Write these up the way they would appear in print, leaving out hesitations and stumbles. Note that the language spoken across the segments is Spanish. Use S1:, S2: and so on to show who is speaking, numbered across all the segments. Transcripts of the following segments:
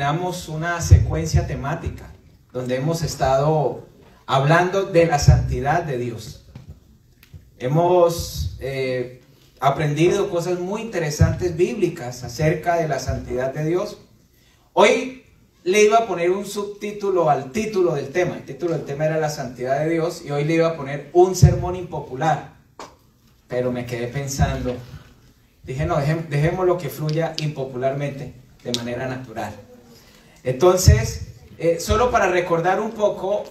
S1: terminamos una secuencia temática donde hemos estado hablando de la santidad de Dios. Hemos aprendido cosas muy interesantes bíblicas acerca de la santidad de Dios. Hoy le iba a poner un subtítulo al título del tema. El título del tema era la santidad de Dios y hoy le iba a poner un sermón impopular. Pero me quedé pensando, dije no, dejémoslo que fluya impopularmente de manera natural. Entonces, solo para recordar un poco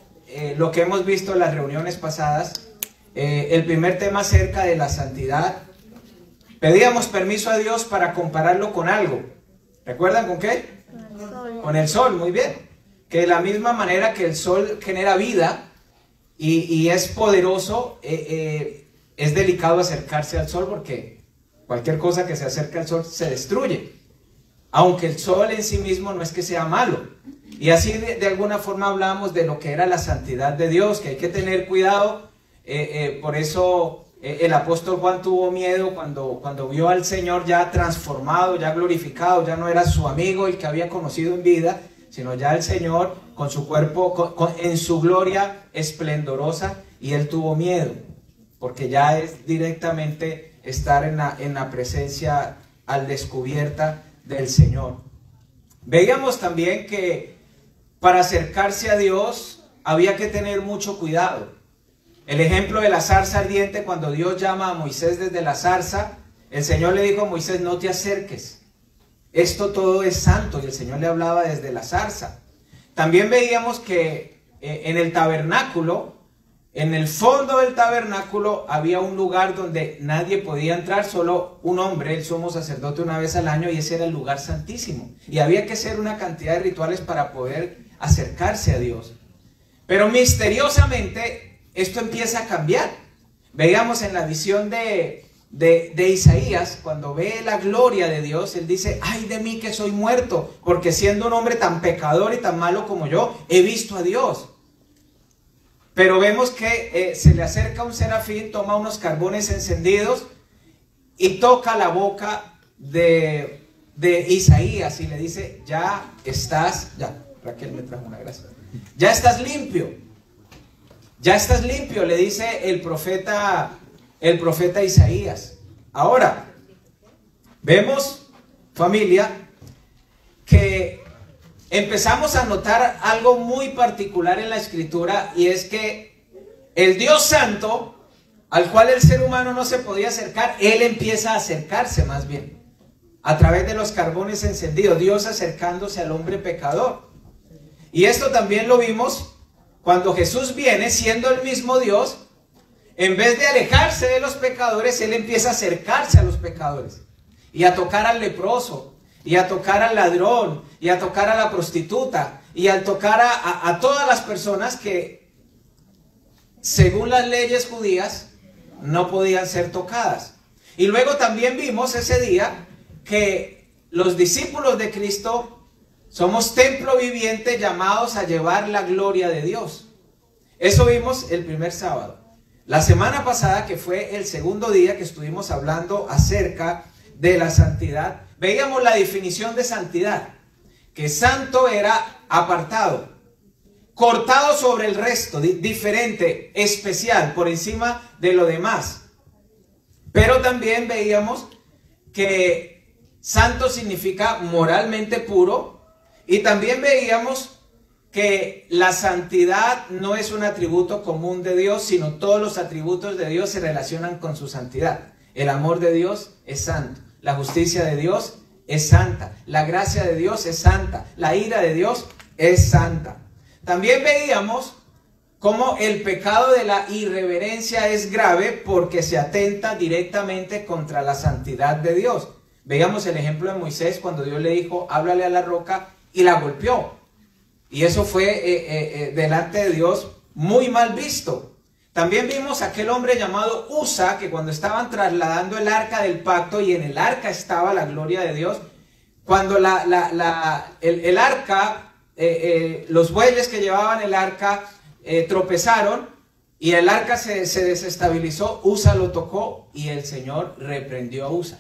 S1: lo que hemos visto en las reuniones pasadas, el primer tema acerca de la santidad, pedíamos permiso a Dios para compararlo con algo. ¿Recuerdan con qué? Con el sol, muy bien. Que de la misma manera que el sol genera vida y es poderoso, es delicado acercarse al sol porque cualquier cosa que se acerque al sol se destruye. Aunque el sol en sí mismo no es que sea malo. Y así de alguna forma hablamos de lo que era la santidad de Dios, que hay que tener cuidado. Por eso el apóstol Juan tuvo miedo cuando vio al Señor ya transformado, ya glorificado. Ya no era su amigo el que había conocido en vida, sino ya el Señor con su cuerpo en su gloria esplendorosa, y él tuvo miedo porque ya es directamente estar en la presencia al descubierta del Señor. Veíamos también que para acercarse a Dios había que tener mucho cuidado. El ejemplo de la zarza ardiente, cuando Dios llama a Moisés desde la zarza, el Señor le dijo a Moisés: no te acerques, esto todo es santo, y el Señor le hablaba desde la zarza. También veíamos que en el tabernáculo, en el fondo del tabernáculo había un lugar donde nadie podía entrar, solo un hombre, el sumo sacerdote, una vez al año, y ese era el lugar santísimo. Y había que hacer una cantidad de rituales para poder acercarse a Dios. Pero misteriosamente esto empieza a cambiar. Veíamos en la visión de Isaías, cuando ve la gloria de Dios, él dice: ay de mí que soy muerto, porque siendo un hombre tan pecador y tan malo como yo, he visto a Dios. Pero vemos que se le acerca un serafín, toma unos carbones encendidos y toca la boca de Isaías y le dice: ya estás, ya, Raquel me trajo una, gracia. Ya estás limpio. Ya estás limpio, le dice el profeta Isaías. Ahora, vemos, familia, que empezamos a notar algo muy particular en la Escritura, y es que el Dios Santo, al cual el ser humano no se podía acercar, Él empieza a acercarse más bien, a través de los carbones encendidos, Dios acercándose al hombre pecador. Y esto también lo vimos cuando Jesús viene, siendo el mismo Dios. En vez de alejarse de los pecadores, Él empieza a acercarse a los pecadores y a tocar al leproso, y a tocar al ladrón, y a tocar a la prostituta, y a tocar a todas las personas que, según las leyes judías, no podían ser tocadas. Y luego también vimos ese día que los discípulos de Cristo somos templo viviente, llamados a llevar la gloria de Dios. Eso vimos el primer sábado. La semana pasada, que fue el segundo día que estuvimos hablando acerca de la santidad, veíamos la definición de santidad, que santo era apartado, cortado sobre el resto, diferente, especial, por encima de lo demás. Pero también veíamos que santo significa moralmente puro, y también veíamos que la santidad no es un atributo común de Dios, sino todos los atributos de Dios se relacionan con su santidad. El amor de Dios es santo. La justicia de Dios es santa. La gracia de Dios es santa. La ira de Dios es santa. También veíamos cómo el pecado de la irreverencia es grave porque se atenta directamente contra la santidad de Dios. Veíamos el ejemplo de Moisés cuando Dios le dijo: háblale a la roca, y la golpeó. Y eso fue delante de Dios muy mal visto. También vimos a aquel hombre llamado Usa, que cuando estaban trasladando el arca del pacto, y en el arca estaba la gloria de Dios, cuando el arca, los bueyes que llevaban el arca tropezaron y el arca se desestabilizó, Usa lo tocó y el Señor reprendió a Usa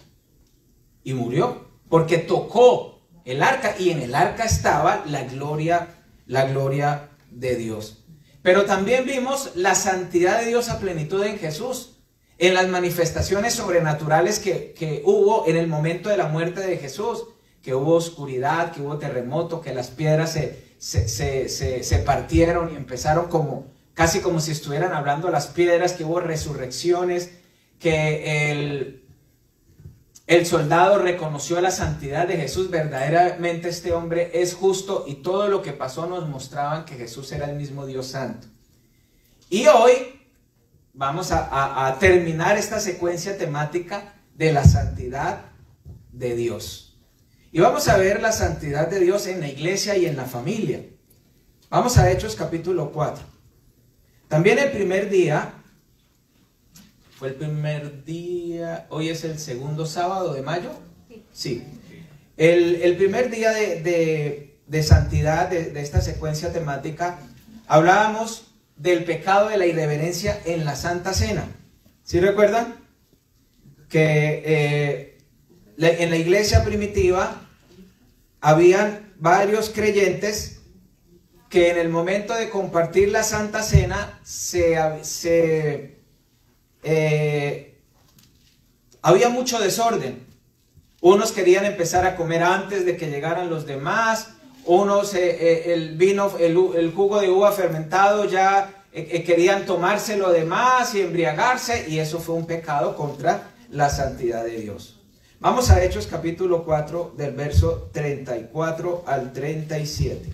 S1: y murió porque tocó el arca, y en el arca estaba la gloria de Dios. Pero también vimos la santidad de Dios a plenitud en Jesús, en las manifestaciones sobrenaturales que hubo en el momento de la muerte de Jesús, que hubo oscuridad, que hubo terremoto, que las piedras se partieron y empezaron casi como si estuvieran hablando las piedras, que hubo resurrecciones, que el soldado reconoció la santidad de Jesús. Verdaderamente este hombre es justo, y todo lo que pasó nos mostraban que Jesús era el mismo Dios Santo. Y hoy vamos a terminar esta secuencia temática de la santidad de Dios. Y vamos a ver la santidad de Dios en la iglesia y en la familia. Vamos a Hechos capítulo 4. También el primer día, fue el primer día, hoy es el segundo sábado de mayo. Sí. El primer día de santidad de esta secuencia temática, hablábamos del pecado de la irreverencia en la Santa Cena. ¿Sí recuerdan? Que en la iglesia primitiva habían varios creyentes que en el momento de compartir la Santa Cena había mucho desorden. Unos querían empezar a comer antes de que llegaran los demás. Unos el jugo de uva fermentado ya querían tomarse lo demás y embriagarse, y eso fue un pecado contra la santidad de Dios. Vamos a Hechos capítulo 4 del verso 34 al 37.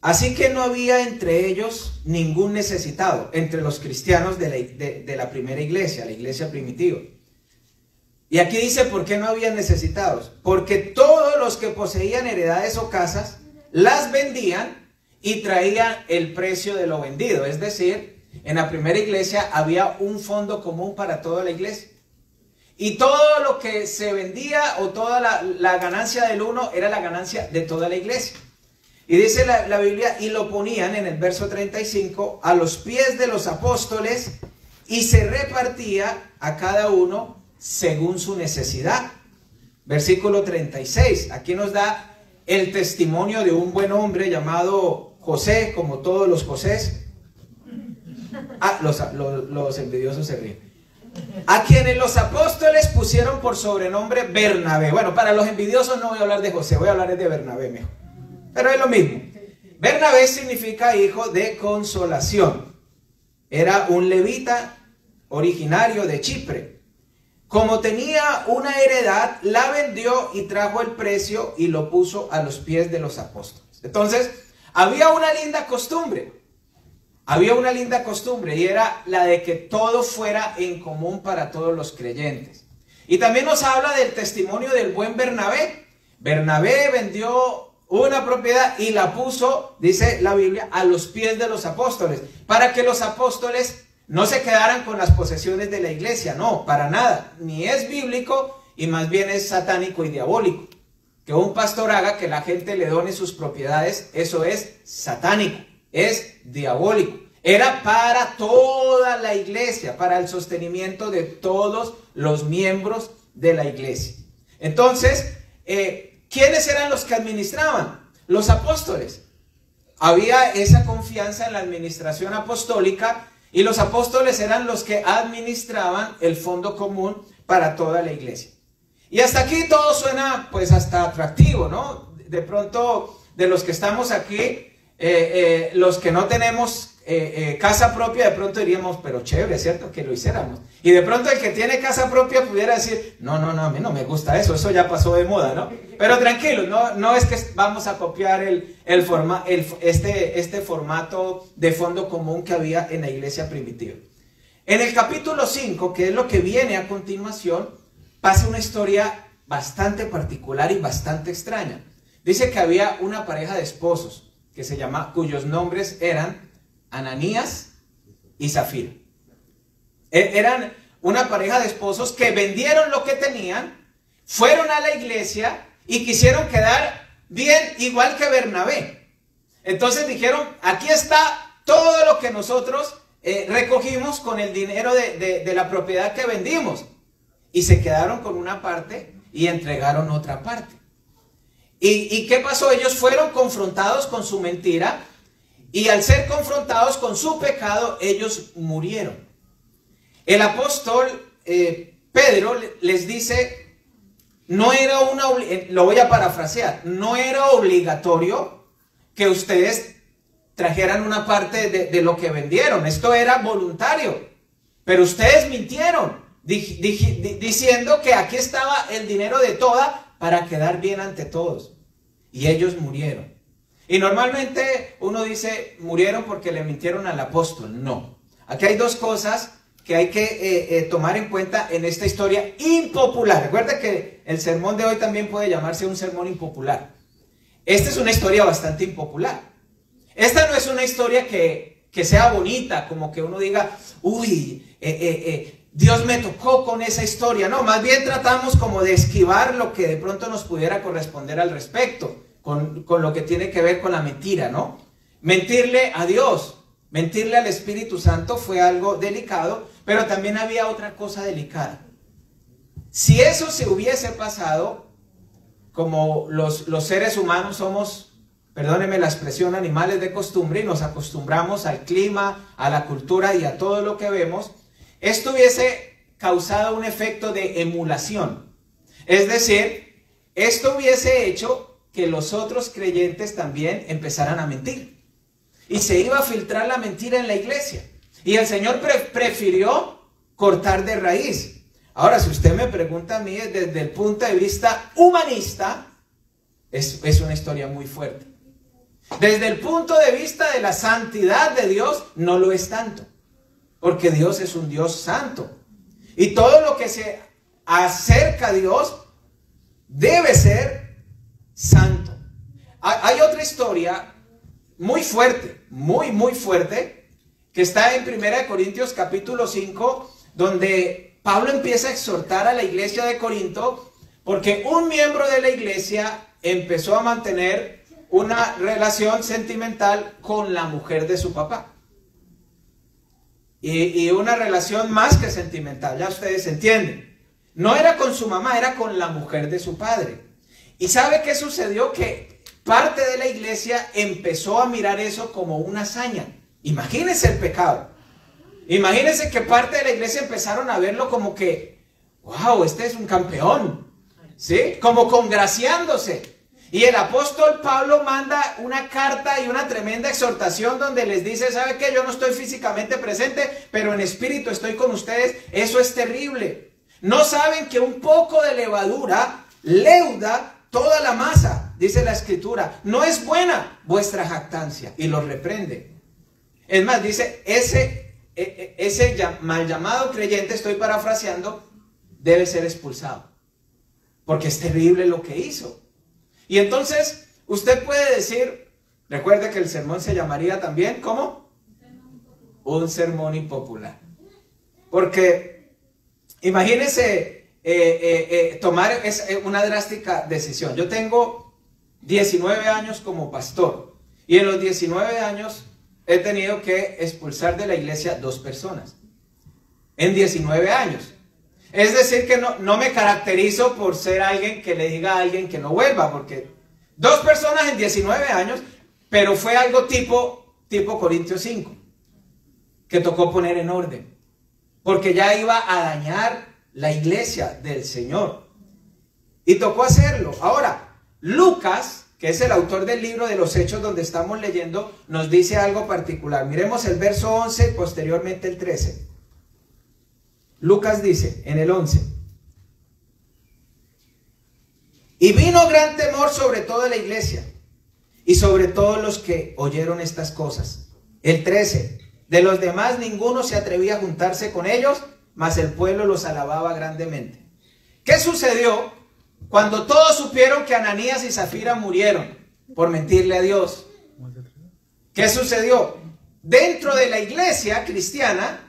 S1: Así que no había entre ellos ningún necesitado, entre los cristianos de la primera iglesia, la iglesia primitiva. Y aquí dice por qué no había necesitados. Porque todos los que poseían heredades o casas las vendían y traían el precio de lo vendido. Es decir, en la primera iglesia había un fondo común para toda la iglesia. Y todo lo que se vendía, o toda la ganancia del uno, era la ganancia de toda la iglesia. Y dice la Biblia, y lo ponían en el verso 35 a los pies de los apóstoles, y se repartía a cada uno según su necesidad. Versículo 36, aquí nos da el testimonio de un buen hombre llamado José, como todos los Josés. Los envidiosos se ríen. A quienes los apóstoles pusieron por sobrenombre Bernabé. Bueno, para los envidiosos no voy a hablar de José, voy a hablar de Bernabé mejor. Pero es lo mismo. Bernabé significa hijo de consolación. Era un levita originario de Chipre. Como tenía una heredad, la vendió y trajo el precio y lo puso a los pies de los apóstoles. Entonces, había una linda costumbre. Había una linda costumbre, y era la de que todo fuera en común para todos los creyentes. Y también nos habla del testimonio del buen Bernabé. Bernabé vendió una propiedad y la puso, dice la Biblia, a los pies de los apóstoles, para que los apóstoles no se quedaran con las posesiones de la iglesia. No, para nada. Ni es bíblico, y más bien es satánico y diabólico. Que un pastor haga que la gente le done sus propiedades, eso es satánico, es diabólico. Era para toda la iglesia, para el sostenimiento de todos los miembros de la iglesia. Entonces, ¿quiénes eran los que administraban? Los apóstoles. Había esa confianza en la administración apostólica, y los apóstoles eran los que administraban el fondo común para toda la iglesia. Y hasta aquí todo suena pues hasta atractivo, ¿no? De pronto, de los que estamos aquí, los que no tenemos casa propia, de pronto diríamos, pero chévere, ¿cierto? Que lo hiciéramos. Y de pronto el que tiene casa propia pudiera decir, no, a mí no me gusta eso ya pasó de moda, ¿no? Pero tranquilo, no es que vamos a copiar este formato de fondo común que había en la iglesia primitiva. En el capítulo 5, que es lo que viene a continuación, pasa una historia bastante particular y bastante extraña. Dice que había una pareja de esposos cuyos nombres eran Ananías y Zafira. Eran una pareja de esposos que vendieron lo que tenían, fueron a la iglesia y quisieron quedar bien, igual que Bernabé. Entonces dijeron, aquí está todo lo que nosotros recogimos con el dinero de la propiedad que vendimos. y se quedaron con una parte y entregaron otra parte. ¿Y qué pasó? Ellos fueron confrontados con su mentira y al ser confrontados con su pecado, ellos murieron. El apóstol Pedro les dice, no era lo voy a parafrasear, no era obligatorio que ustedes trajeran una parte de lo que vendieron. Esto era voluntario, pero ustedes mintieron diciendo que aquí estaba el dinero de toda para quedar bien ante todos. Y ellos murieron. Y normalmente uno dice, murieron porque le mintieron al apóstol. No. Aquí hay dos cosas que hay que tomar en cuenta en esta historia impopular. Recuerda que el sermón de hoy también puede llamarse un sermón impopular. Esta es una historia bastante impopular. Esta no es una historia que sea bonita, como que uno diga, uy, Dios me tocó con esa historia. No, más bien tratamos como de esquivar lo que de pronto nos pudiera corresponder al respecto, con lo que tiene que ver con la mentira, ¿no? Mentirle a Dios, mentirle al Espíritu Santo fue algo delicado, pero también había otra cosa delicada. Si eso se hubiese pasado, como los seres humanos somos, perdónenme la expresión, animales de costumbre, y nos acostumbramos al clima, a la cultura y a todo lo que vemos, esto hubiese causado un efecto de emulación. Es decir, esto hubiese hecho que los otros creyentes también empezaran a mentir. Y se iba a filtrar la mentira en la iglesia. Y el Señor prefirió cortar de raíz. Ahora, si usted me pregunta a mí desde el punto de vista humanista, es una historia muy fuerte. Desde el punto de vista de la santidad de Dios, no lo es tanto. Porque Dios es un Dios santo. Y todo lo que se acerca a Dios debe ser santo. Hay otra historia muy fuerte, muy fuerte, que está en 1 Corintios capítulo 5, donde Pablo empieza a exhortar a la iglesia de Corinto, porque un miembro de la iglesia empezó a mantener una relación sentimental con la mujer de su papá. Y una relación más que sentimental, ya ustedes entienden. No era con su mamá, era con la mujer de su padre. ¿Y sabe qué sucedió? Que parte de la iglesia empezó a mirar eso como una hazaña. Imagínense el pecado. Imagínense que parte de la iglesia empezaron a verlo como que, wow, este es un campeón, ¿sí? Como congraciándose. Y el apóstol Pablo manda una carta y una tremenda exhortación donde les dice, ¿sabe qué? Yo no estoy físicamente presente, pero en espíritu estoy con ustedes. Eso es terrible. ¿No saben que un poco de levadura leuda toda la masa? Dice la escritura. No es buena vuestra jactancia. Y los reprende. Es más, dice, ese mal llamado creyente, estoy parafraseando, debe ser expulsado. Porque es terrible lo que hizo. Y entonces, usted puede decir, recuerde que el sermón se llamaría también, ¿cómo? Un sermón impopular. Porque, imagínense tomar una drástica decisión. Yo tengo 19 años como pastor. Y en los 19 años he tenido que expulsar de la iglesia 2 personas. En 19 años. Es decir, que no me caracterizo por ser alguien que le diga a alguien que no vuelva, porque 2 personas en 19 años, pero fue algo tipo Corintios 5, que tocó poner en orden, porque ya iba a dañar la iglesia del Señor, y tocó hacerlo. Ahora, Lucas, que es el autor del libro de los Hechos donde estamos leyendo, nos dice algo particular. Miremos el verso 11, posteriormente el 13. Lucas dice en el 11: y vino gran temor sobre toda la iglesia y sobre todos los que oyeron estas cosas. El 13: de los demás ninguno se atrevía a juntarse con ellos, mas el pueblo los alababa grandemente. ¿Qué sucedió cuando todos supieron que Ananías y Zafira murieron por mentirle a Dios? ¿Qué sucedió? Dentro de la iglesia cristiana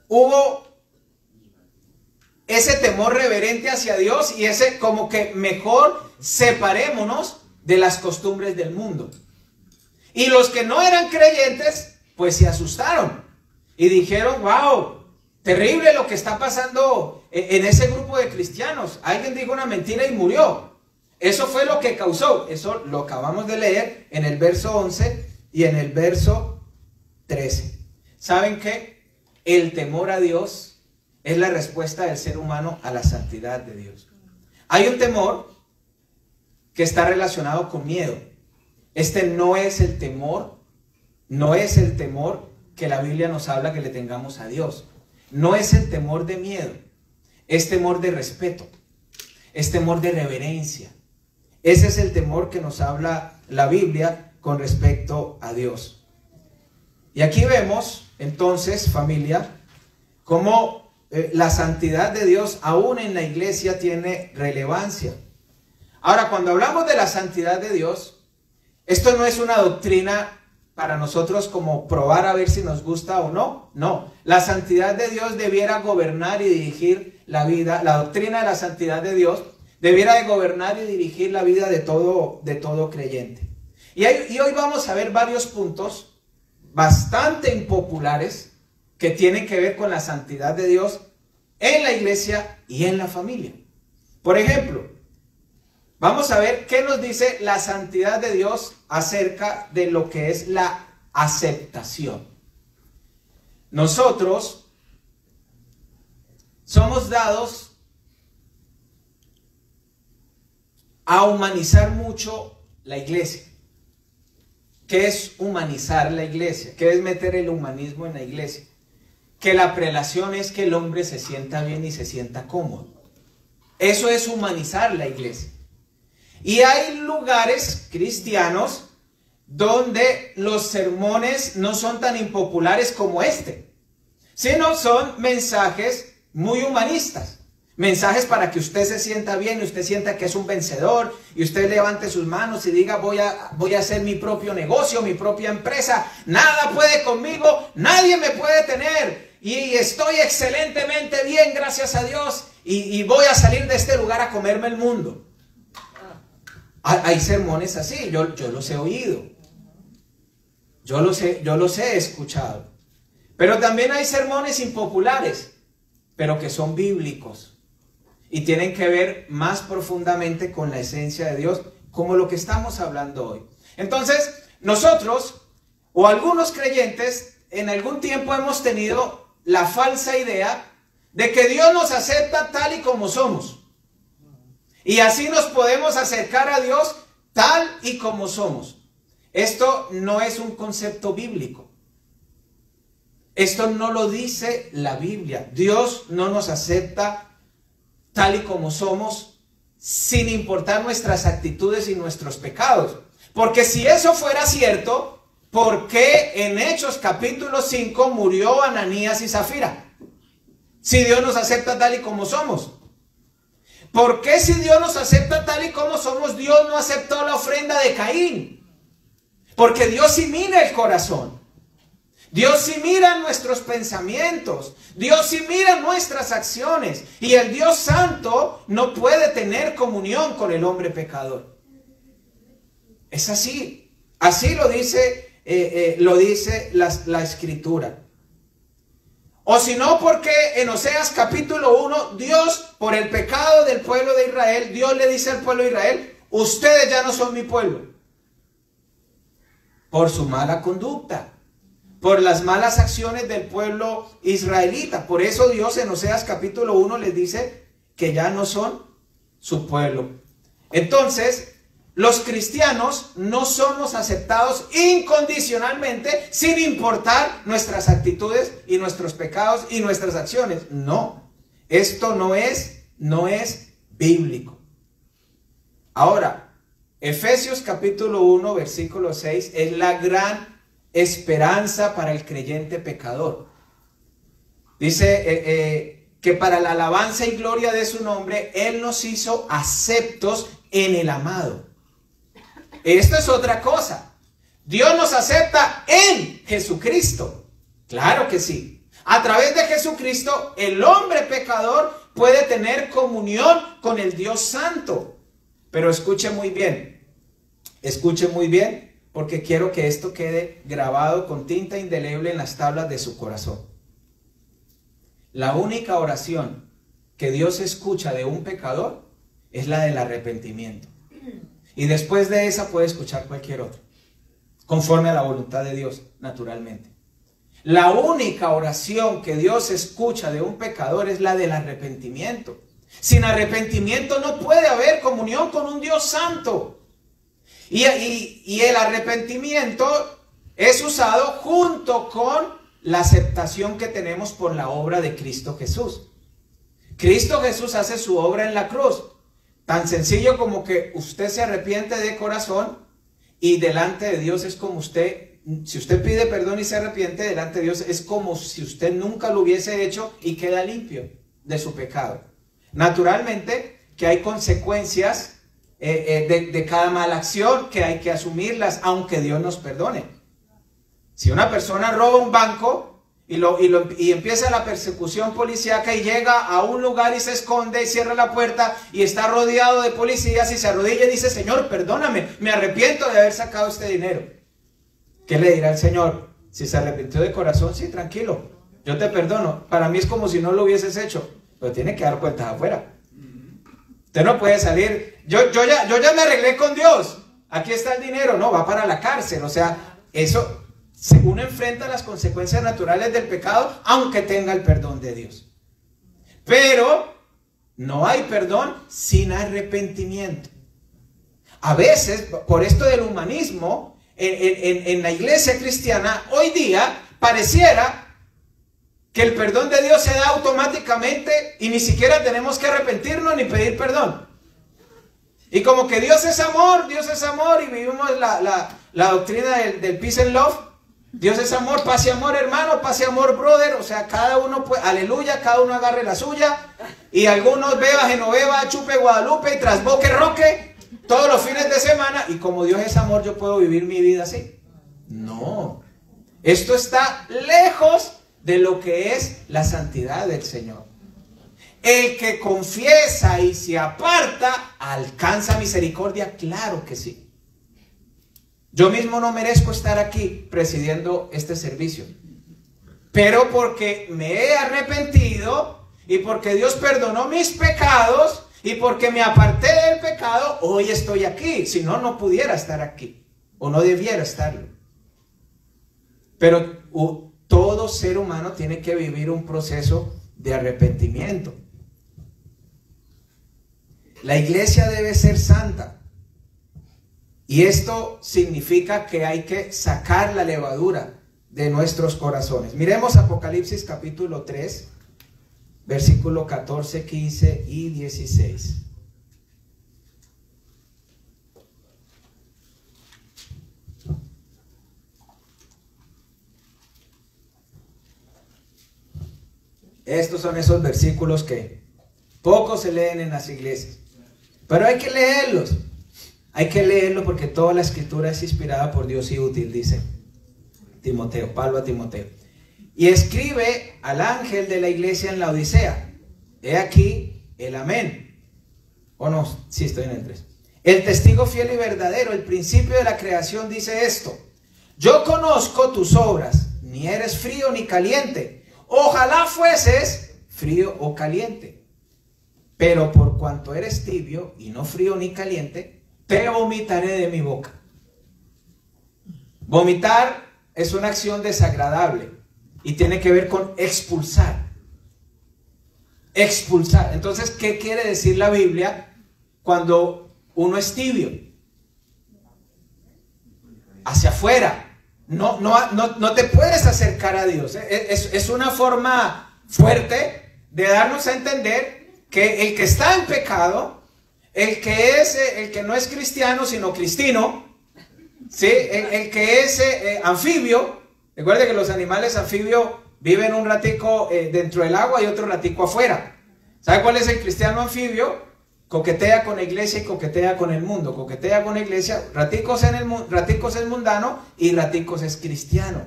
S1: hubo ese temor reverente hacia Dios y ese como que mejor separémonos de las costumbres del mundo. Y los que no eran creyentes, pues se asustaron y dijeron, wow, Terrible lo que está pasando en ese grupo de cristianos. Alguien dijo una mentira y murió. Eso fue lo que causó. Eso lo acabamos de leer en el verso 11 y en el verso 13. ¿Saben qué? El temor a Dios es la respuesta del ser humano a la santidad de Dios. Hay un temor que está relacionado con miedo. Este no es el temor, no es el temor que la Biblia nos habla que le tengamos a Dios. No es el temor de miedo, es temor de respeto, es temor de reverencia. Ese es el temor que nos habla la Biblia con respecto a Dios. Y aquí vemos, entonces, familia, cómo la santidad de Dios aún en la iglesia tiene relevancia. Ahora, cuando hablamos de la santidad de Dios, esto no es una doctrina para nosotros como probar a ver si nos gusta o no. No, la santidad de Dios debiera gobernar y dirigir la vida. La doctrina de la santidad de Dios debiera de gobernar y dirigir la vida de todo creyente. Y hoy vamos a ver varios puntos bastante impopulares que tienen que ver con la santidad de Dios en la iglesia y en la familia. Por ejemplo, vamos a ver qué nos dice la santidad de Dios acerca de lo que es la aceptación. Nosotros somos dados a humanizar mucho la iglesia. ¿Qué es humanizar la iglesia? ¿Qué es meter el humanismo en la iglesia? Que la prelación es que el hombre se sienta bien y se sienta cómodo. Eso es humanizar la iglesia. Y hay lugares cristianos donde los sermones no son tan impopulares como este, sino son mensajes muy humanistas. Mensajes para que usted se sienta bien y usted sienta que es un vencedor y usted levante sus manos y diga voy a hacer mi propio negocio, mi propia empresa. Nada puede conmigo, nadie me puede tener y estoy excelentemente bien, gracias a Dios, y voy a salir de este lugar a comerme el mundo. Hay sermones así, yo los he oído, yo los he escuchado. Pero también hay sermones impopulares, pero que son bíblicos. Y tienen que ver más profundamente con la esencia de Dios, como lo que estamos hablando hoy. Entonces, nosotros, o algunos creyentes, en algún tiempo hemos tenido la falsa idea de que Dios nos acepta tal y como somos. Y así nos podemos acercar a Dios tal y como somos. Esto no es un concepto bíblico. Esto no lo dice la Biblia. Dios no nos acepta tal y como somos, sin importar nuestras actitudes y nuestros pecados. Porque si eso fuera cierto, ¿por qué en Hechos capítulo 5 murió Ananías y Zafira? Si Dios nos acepta tal y como somos. ¿Por qué si Dios nos acepta tal y como somos, Dios no aceptó la ofrenda de Caín? Porque Dios sí mira el corazón. Dios sí mira nuestros pensamientos, Dios sí mira nuestras acciones, y el Dios santo no puede tener comunión con el hombre pecador. Es así, así lo dice la Escritura. O si no, porque en Oseas capítulo 1, Dios, por el pecado del pueblo de Israel, Dios le dice al pueblo de Israel, ustedes ya no son mi pueblo, por su mala conducta, por las malas acciones del pueblo israelita. Por eso Dios en Oseas capítulo 1 les dice que ya no son su pueblo. Entonces, los cristianos no somos aceptados incondicionalmente, sin importar nuestras actitudes y nuestros pecados y nuestras acciones. No, esto no es bíblico. Ahora, Efesios capítulo 1 versículo 6 es la gran esperanza para el creyente pecador. Dice que para la alabanza y gloria de su nombre, Él nos hizo aceptos en el amado. Esto es otra cosa. Dios nos acepta en Jesucristo. Claro que sí. A través de Jesucristo, el hombre pecador puede tener comunión con el Dios Santo. Pero escuche muy bien, porque quiero que esto quede grabado con tinta indeleble en las tablas de su corazón. La única oración que Dios escucha de un pecador es la del arrepentimiento. Y después de esa puede escuchar cualquier otra, conforme a la voluntad de Dios, naturalmente. La única oración que Dios escucha de un pecador es la del arrepentimiento. Sin arrepentimiento no puede haber comunión con un Dios santo. Y el arrepentimiento es usado junto con la aceptación que tenemos por la obra de Cristo Jesús. Cristo Jesús hace su obra en la cruz. Tan sencillo como que usted se arrepiente de corazón y delante de Dios es como usted, si usted pide perdón y se arrepiente delante de Dios, es como si usted nunca lo hubiese hecho y queda limpio de su pecado. Naturalmente que hay consecuencias de cada mala acción que hay que asumirlas, aunque Dios nos perdone. Si una persona roba un banco y empieza la persecución policíaca y llega a un lugar y se esconde y cierra la puerta y está rodeado de policías y se arrodilla y dice: Señor, perdóname, me arrepiento de haber sacado este dinero. ¿Qué le dirá el Señor? Si se arrepintió de corazón, sí, tranquilo, yo te perdono. Para mí es como si no lo hubieses hecho, pero tiene que dar cuentas afuera. Usted no puede salir, yo ya me arreglé con Dios, aquí está el dinero. No, va para la cárcel. O sea, eso, uno enfrenta las consecuencias naturales del pecado, aunque tenga el perdón de Dios. Pero no hay perdón sin arrepentimiento. A veces, por esto del humanismo, en la iglesia cristiana, hoy día, pareciera que el perdón de Dios se da automáticamente y ni siquiera tenemos que arrepentirnos ni pedir perdón. Y como que Dios es amor y vivimos la doctrina del peace and love. Dios es amor, paz y amor hermano, paz y amor brother. O sea, cada uno, pues, aleluya, cada uno agarre la suya. Y algunos beba Genoveva, chupe Guadalupe y trasboque roque todos los fines de semana. Y como Dios es amor, yo puedo vivir mi vida así. No, esto está lejos de lo que es la santidad del Señor. El que confiesa y se aparta alcanza misericordia, claro que sí. Yo mismo no merezco estar aquí presidiendo este servicio, pero porque me he arrepentido y porque Dios perdonó mis pecados y porque me aparté del pecado, hoy estoy aquí. Si no, no pudiera estar aquí o no debiera estarlo. Pero todo ser humano tiene que vivir un proceso de arrepentimiento. La iglesia debe ser santa. Y esto significa que hay que sacar la levadura de nuestros corazones. Miremos Apocalipsis capítulo 3, versículo 14, 15 y 16. Estos son esos versículos que poco se leen en las iglesias, pero hay que leerlos. Hay que leerlo porque toda la escritura es inspirada por Dios y útil, dice Timoteo, Pablo a Timoteo. Y escribe al ángel de la iglesia en la Odisea. He aquí el amén. ¿O no? Sí, estoy en el 3. El testigo fiel y verdadero, el principio de la creación, dice esto: yo conozco tus obras, ni eres frío ni caliente. Ojalá fueses frío o caliente. Pero por cuanto eres tibio y no frío ni caliente, te vomitaré de mi boca. Vomitar es una acción desagradable y tiene que ver con expulsar. Expulsar. Entonces, ¿qué quiere decir la Biblia cuando uno es tibio? Hacia afuera. No te puedes acercar a Dios. Es una forma fuerte de darnos a entender que el que está en pecado, el que no es cristiano sino cristino, ¿sí? el que es anfibio. Recuerde que los animales anfibios viven un ratico dentro del agua y otro ratico afuera. ¿Sabe cuál es el cristiano anfibio? Coquetea con la iglesia y coquetea con el mundo. Coquetea con la iglesia, raticos es mundano y raticos es cristiano.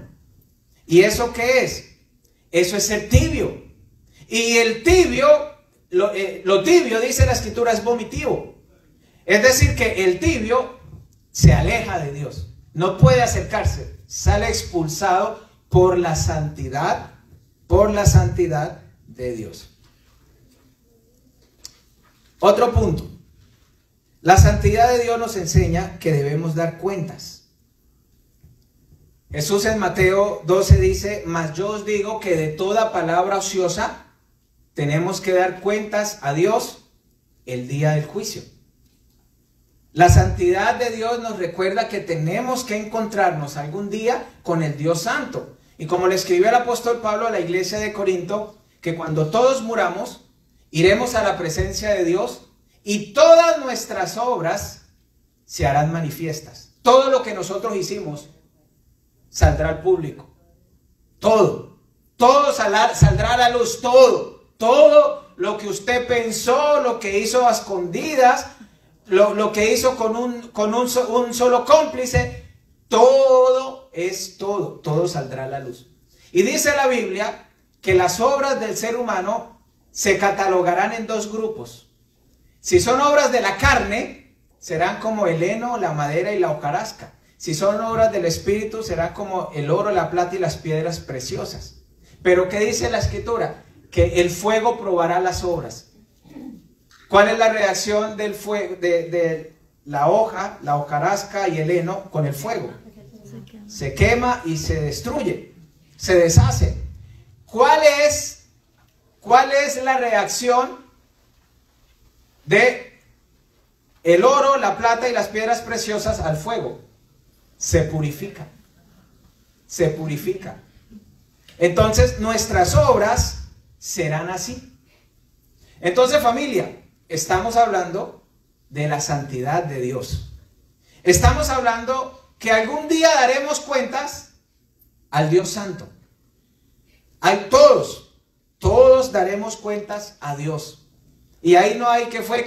S1: ¿Y eso qué es? Eso es ser tibio. Y el tibio, lo tibio, dice la escritura, es vomitivo. Es decir, que el tibio se aleja de Dios, no puede acercarse, sale expulsado por la santidad de Dios. Otro punto. La santidad de Dios nos enseña que debemos dar cuentas. Jesús en Mateo 12 dice: mas yo os digo que de toda palabra ociosa tenemos que dar cuentas a Dios el día del juicio. La santidad de Dios nos recuerda que tenemos que encontrarnos algún día con el Dios Santo. Y como le escribió el apóstol Pablo a la iglesia de Corinto, que cuando todos muramos, iremos a la presencia de Dios y todas nuestras obras se harán manifiestas. Todo lo que nosotros hicimos saldrá al público. Todo saldrá a la luz, todo lo que usted pensó, lo que hizo a escondidas, lo que hizo con un solo cómplice, todo saldrá a la luz. Y dice la Biblia que las obras del ser humano se catalogarán en dos grupos. Si son obras de la carne, serán como el heno, la madera y la hojarasca. Si son obras del Espíritu, serán como el oro, la plata y las piedras preciosas. Pero ¿qué dice la Escritura? Que el fuego probará las obras. ¿Cuál es la reacción del fuego, de la hoja, la hojarasca y el heno con el fuego? Se quema y se destruye, se deshace. ¿Cuál es la reacción de el oro, la plata y las piedras preciosas al fuego? Se purifica. Se purifica. Entonces nuestras obras serán así. Entonces, familia, estamos hablando de la santidad de Dios. Estamos hablando que algún día daremos cuentas al Dios Santo. Todos daremos cuentas a Dios. Y ahí no hay que fue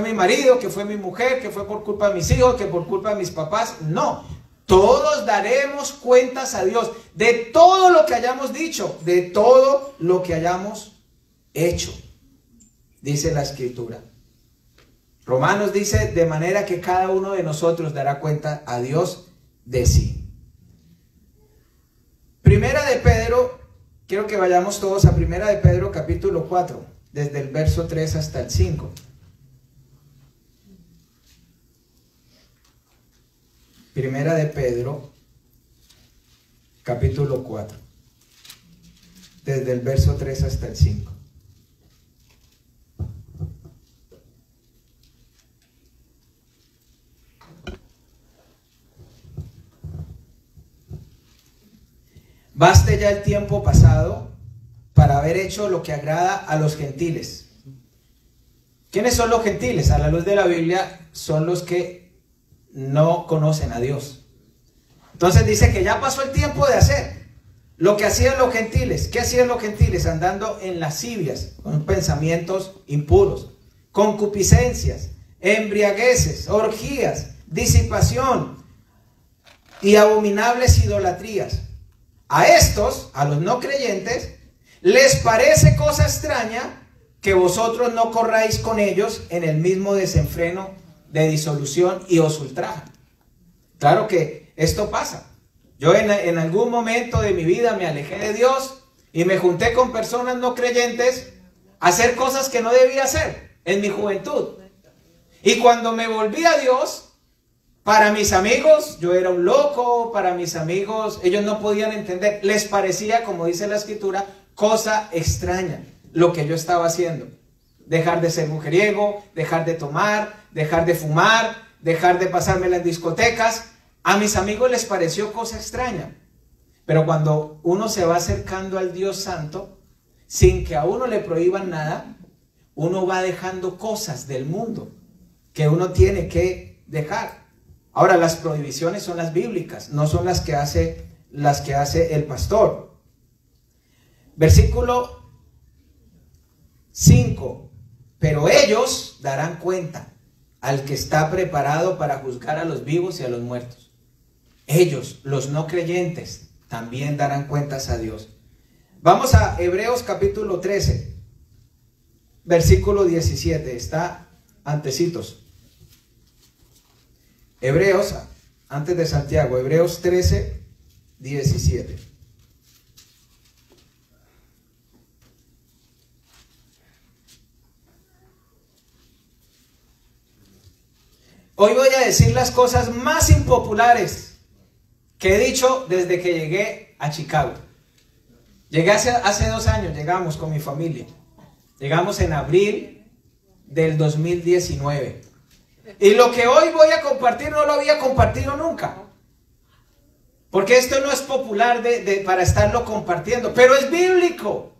S1: mi marido, que fue mi mujer, que fue por culpa de mis hijos, que por culpa de mis papás. No, todos daremos cuentas a Dios de todo lo que hayamos dicho, de todo lo que hayamos hecho, dice la Escritura. Romanos dice: de manera que cada uno de nosotros dará cuenta a Dios de sí. Primera de Pedro, quiero que vayamos todos a Primera de Pedro capítulo 4, desde el verso 3 hasta el 5. Primera de Pedro capítulo 4, desde el verso 3 hasta el 5. Baste ya el tiempo pasado para haber hecho lo que agrada a los gentiles. ¿Quiénes son los gentiles? A la luz de la Biblia son los que no conocen a Dios. Entonces dice que ya pasó el tiempo de hacer lo que hacían los gentiles. ¿Qué hacían los gentiles? Andando en lascivias, con pensamientos impuros, concupiscencias, embriagueces, orgías, disipación y abominables idolatrías. A estos, a los no creyentes, les parece cosa extraña que vosotros no corráis con ellos en el mismo desenfreno de disolución y os ultrajan. Claro que esto pasa. Yo en algún momento de mi vida me alejé de Dios y me junté con personas no creyentes a hacer cosas que no debía hacer en mi juventud. Y cuando me volví a Dios, para mis amigos, yo era un loco. Para mis amigos, ellos no podían entender. Les parecía, como dice la Escritura, cosa extraña lo que yo estaba haciendo. Dejar de ser mujeriego, dejar de tomar, dejar de fumar, dejar de pasármela en discotecas. A mis amigos les pareció cosa extraña. Pero cuando uno se va acercando al Dios Santo, sin que a uno le prohíban nada, uno va dejando cosas del mundo que uno tiene que dejar. Ahora, las prohibiciones son las bíblicas, no son las que hace el pastor. Versículo 5. Pero ellos darán cuenta al que está preparado para juzgar a los vivos y a los muertos. Ellos, los no creyentes, también darán cuentas a Dios. Vamos a Hebreos capítulo 13, versículo 17. Está antecitos. Hebreos, antes de Santiago, Hebreos 13, 17. Hoy voy a decir las cosas más impopulares que he dicho desde que llegué a Chicago. Llegué hace 2 años, llegamos con mi familia. Llegamos en abril del 2019. Y lo que hoy voy a compartir no lo había compartido nunca. Porque esto no es popular para estarlo compartiendo, pero es bíblico.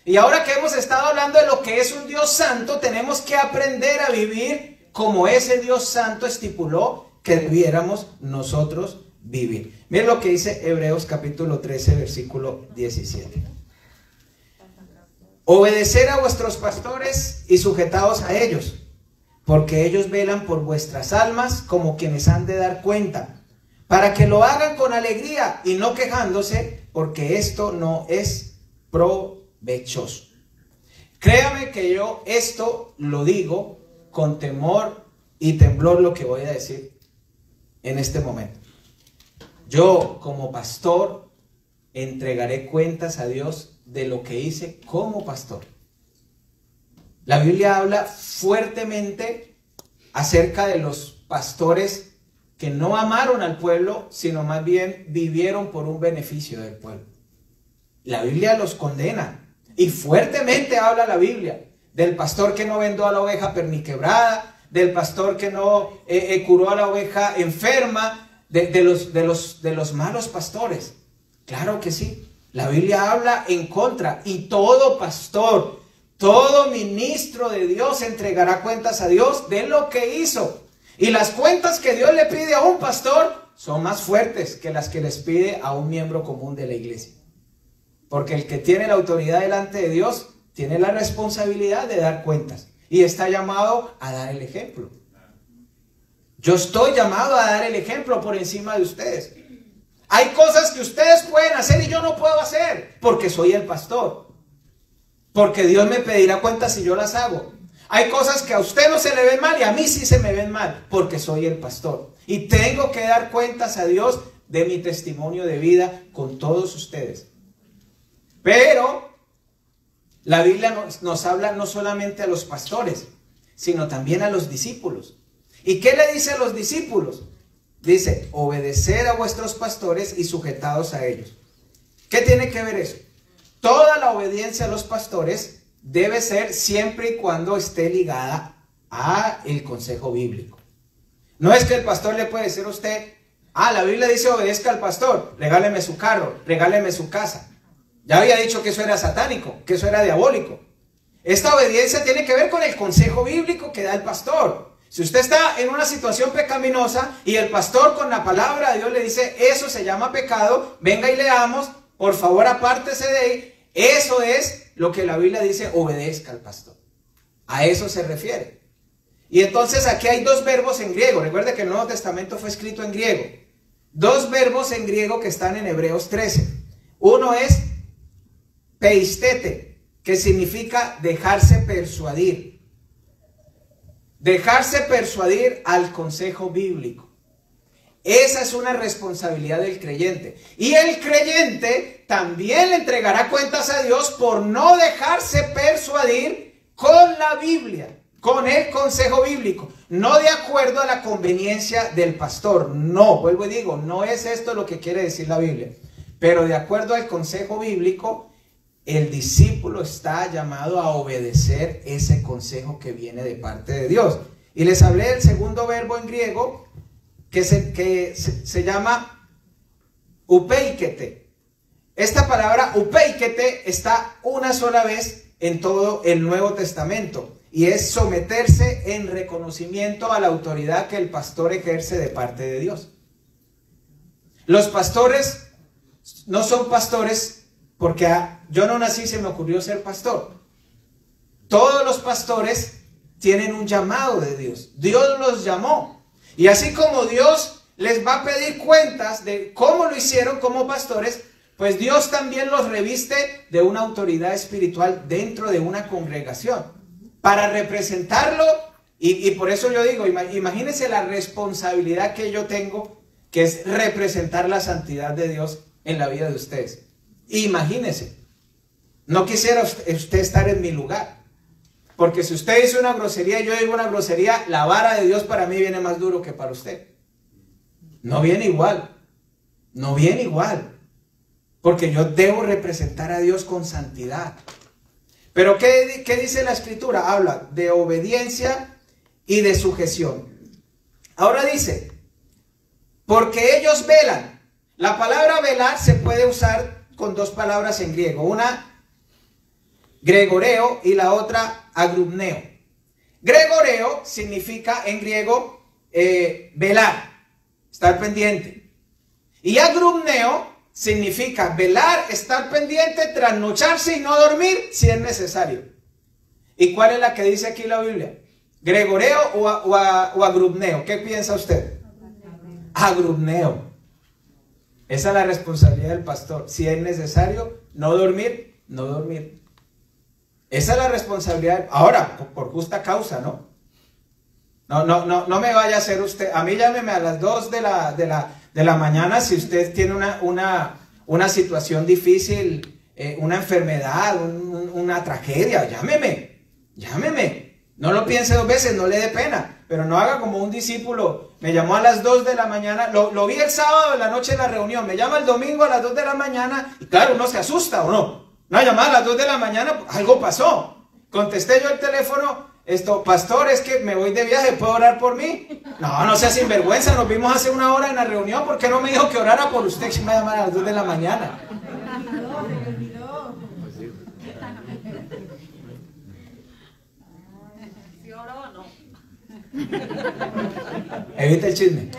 S1: Y ahora que hemos estado hablando de lo que es un Dios santo, tenemos que aprender a vivir como ese Dios santo estipuló que debiéramos nosotros vivir. Miren lo que dice Hebreos capítulo 13, versículo 17. Obedecer a vuestros pastores y sujetaos a ellos, porque ellos velan por vuestras almas como quienes han de dar cuenta, para que lo hagan con alegría y no quejándose, porque esto no es provechoso. Créame que yo esto lo digo con temor y temblor, lo que voy a decir en este momento. Yo como pastor entregaré cuentas a Dios de lo que hice como pastor. La Biblia habla fuertemente acerca de los pastores que no amaron al pueblo, sino más bien vivieron por un beneficio del pueblo. La Biblia los condena y fuertemente habla la Biblia del pastor que no vendó a la oveja perniquebrada, del pastor que no curó a la oveja enferma, de los malos pastores. Claro que sí. La Biblia habla en contra, y todo pastor, todo ministro de Dios entregará cuentas a Dios de lo que hizo. Y las cuentas que Dios le pide a un pastor son más fuertes que las que les pide a un miembro común de la iglesia. Porque el que tiene la autoridad delante de Dios tiene la responsabilidad de dar cuentas y está llamado a dar el ejemplo. Yo estoy llamado a dar el ejemplo por encima de ustedes. Hay cosas que ustedes pueden hacer y yo no puedo hacer porque soy el pastor. Porque Dios me pedirá cuentas si yo las hago. Hay cosas que a usted no se le ven mal y a mí sí se me ven mal porque soy el pastor. Y tengo que dar cuentas a Dios de mi testimonio de vida con todos ustedes. Pero la Biblia nos habla no solamente a los pastores, sino también a los discípulos. ¿Y qué le dice a los discípulos? Dice, obedecer a vuestros pastores y sujetados a ellos. ¿Qué tiene que ver eso? Toda la obediencia a los pastores debe ser siempre y cuando esté ligada al consejo bíblico. No es que el pastor le puede decir a usted, la Biblia dice obedezca al pastor, regáleme su carro, regáleme su casa. Ya había dicho que eso era satánico, que eso era diabólico. Esta obediencia tiene que ver con el consejo bíblico que da el pastor. Si usted está en una situación pecaminosa y el pastor con la palabra de Dios le dice, eso se llama pecado, venga y leamos, por favor apártese de ahí. Eso es lo que la Biblia dice, obedezca al pastor. A eso se refiere. Y entonces aquí hay 2 verbos en griego. Recuerde que el Nuevo Testamento fue escrito en griego. 2 verbos en griego que están en Hebreos 13. Uno es peistete, que significa dejarse persuadir. Dejarse persuadir al consejo bíblico. Esa es una responsabilidad del creyente. Y el creyente también le entregará cuentas a Dios por no dejarse persuadir con la Biblia, con el consejo bíblico. No de acuerdo a la conveniencia del pastor. No, vuelvo y digo, no es esto lo que quiere decir la Biblia. Pero de acuerdo al consejo bíblico, el discípulo está llamado a obedecer ese consejo que viene de parte de Dios. Y les hablé del segundo verbo en griego que se llama upeikete. Esta palabra upeikete está una sola vez en todo el Nuevo Testamento y es someterse en reconocimiento a la autoridad que el pastor ejerce de parte de Dios. Los pastores no son pastores porque yo no nací y se me ocurrió ser pastor. Todos los pastores tienen un llamado de Dios. Dios los llamó. Y así como Dios les va a pedir cuentas de cómo lo hicieron como pastores, pues Dios también los reviste de una autoridad espiritual dentro de una congregación. Para representarlo, y por eso yo digo, imagínense la responsabilidad que yo tengo, que es representar la santidad de Dios en la vida de ustedes. Imagínense, no quisiera usted estar en mi lugar, Porque si usted dice una grosería y yo digo una grosería, la vara de Dios para mí viene más duro que para usted. No viene igual. No viene igual. Porque yo debo representar a Dios con santidad. Pero ¿qué dice la Escritura? Habla de obediencia y de sujeción. Ahora dice, porque ellos velan. La palabra velar se puede usar con dos palabras en griego. Una, gregoreo, y la otra, agrumneo. Gregoreo significa en griego velar, estar pendiente. Y agrumneo significa velar, estar pendiente, trasnocharse y no dormir si es necesario. ¿Y cuál es la que dice aquí la Biblia? ¿Gregoreo o agrumneo? ¿Qué piensa usted? Agrumneo. Esa es la responsabilidad del pastor. Si es necesario no dormir, no dormir. Esa es la responsabilidad. Ahora, por justa causa, ¿no? No me vaya a hacer usted. A mí llámeme a las 2 de la mañana si usted tiene una situación difícil, una enfermedad, una tragedia. Llámeme. No lo piense 2 veces, no le dé pena. Pero no haga como un discípulo. Me llamó a las 2 de la mañana. Lo vi el sábado en la noche de la reunión. Me llama el domingo a las 2 de la mañana. Y claro, uno se asusta, ¿o no? Una llamada a las 2 de la mañana, algo pasó. Contesté yo el teléfono. Pastor, es que me voy de viaje, ¿puedo orar por mí? No sea sinvergüenza, nos vimos hace 1 hora en la reunión. ¿Por qué no me dijo que orara por usted? Que me llamara a las 2 de la mañana.
S2: ¿Sí oró o no?
S1: Evita el chisme.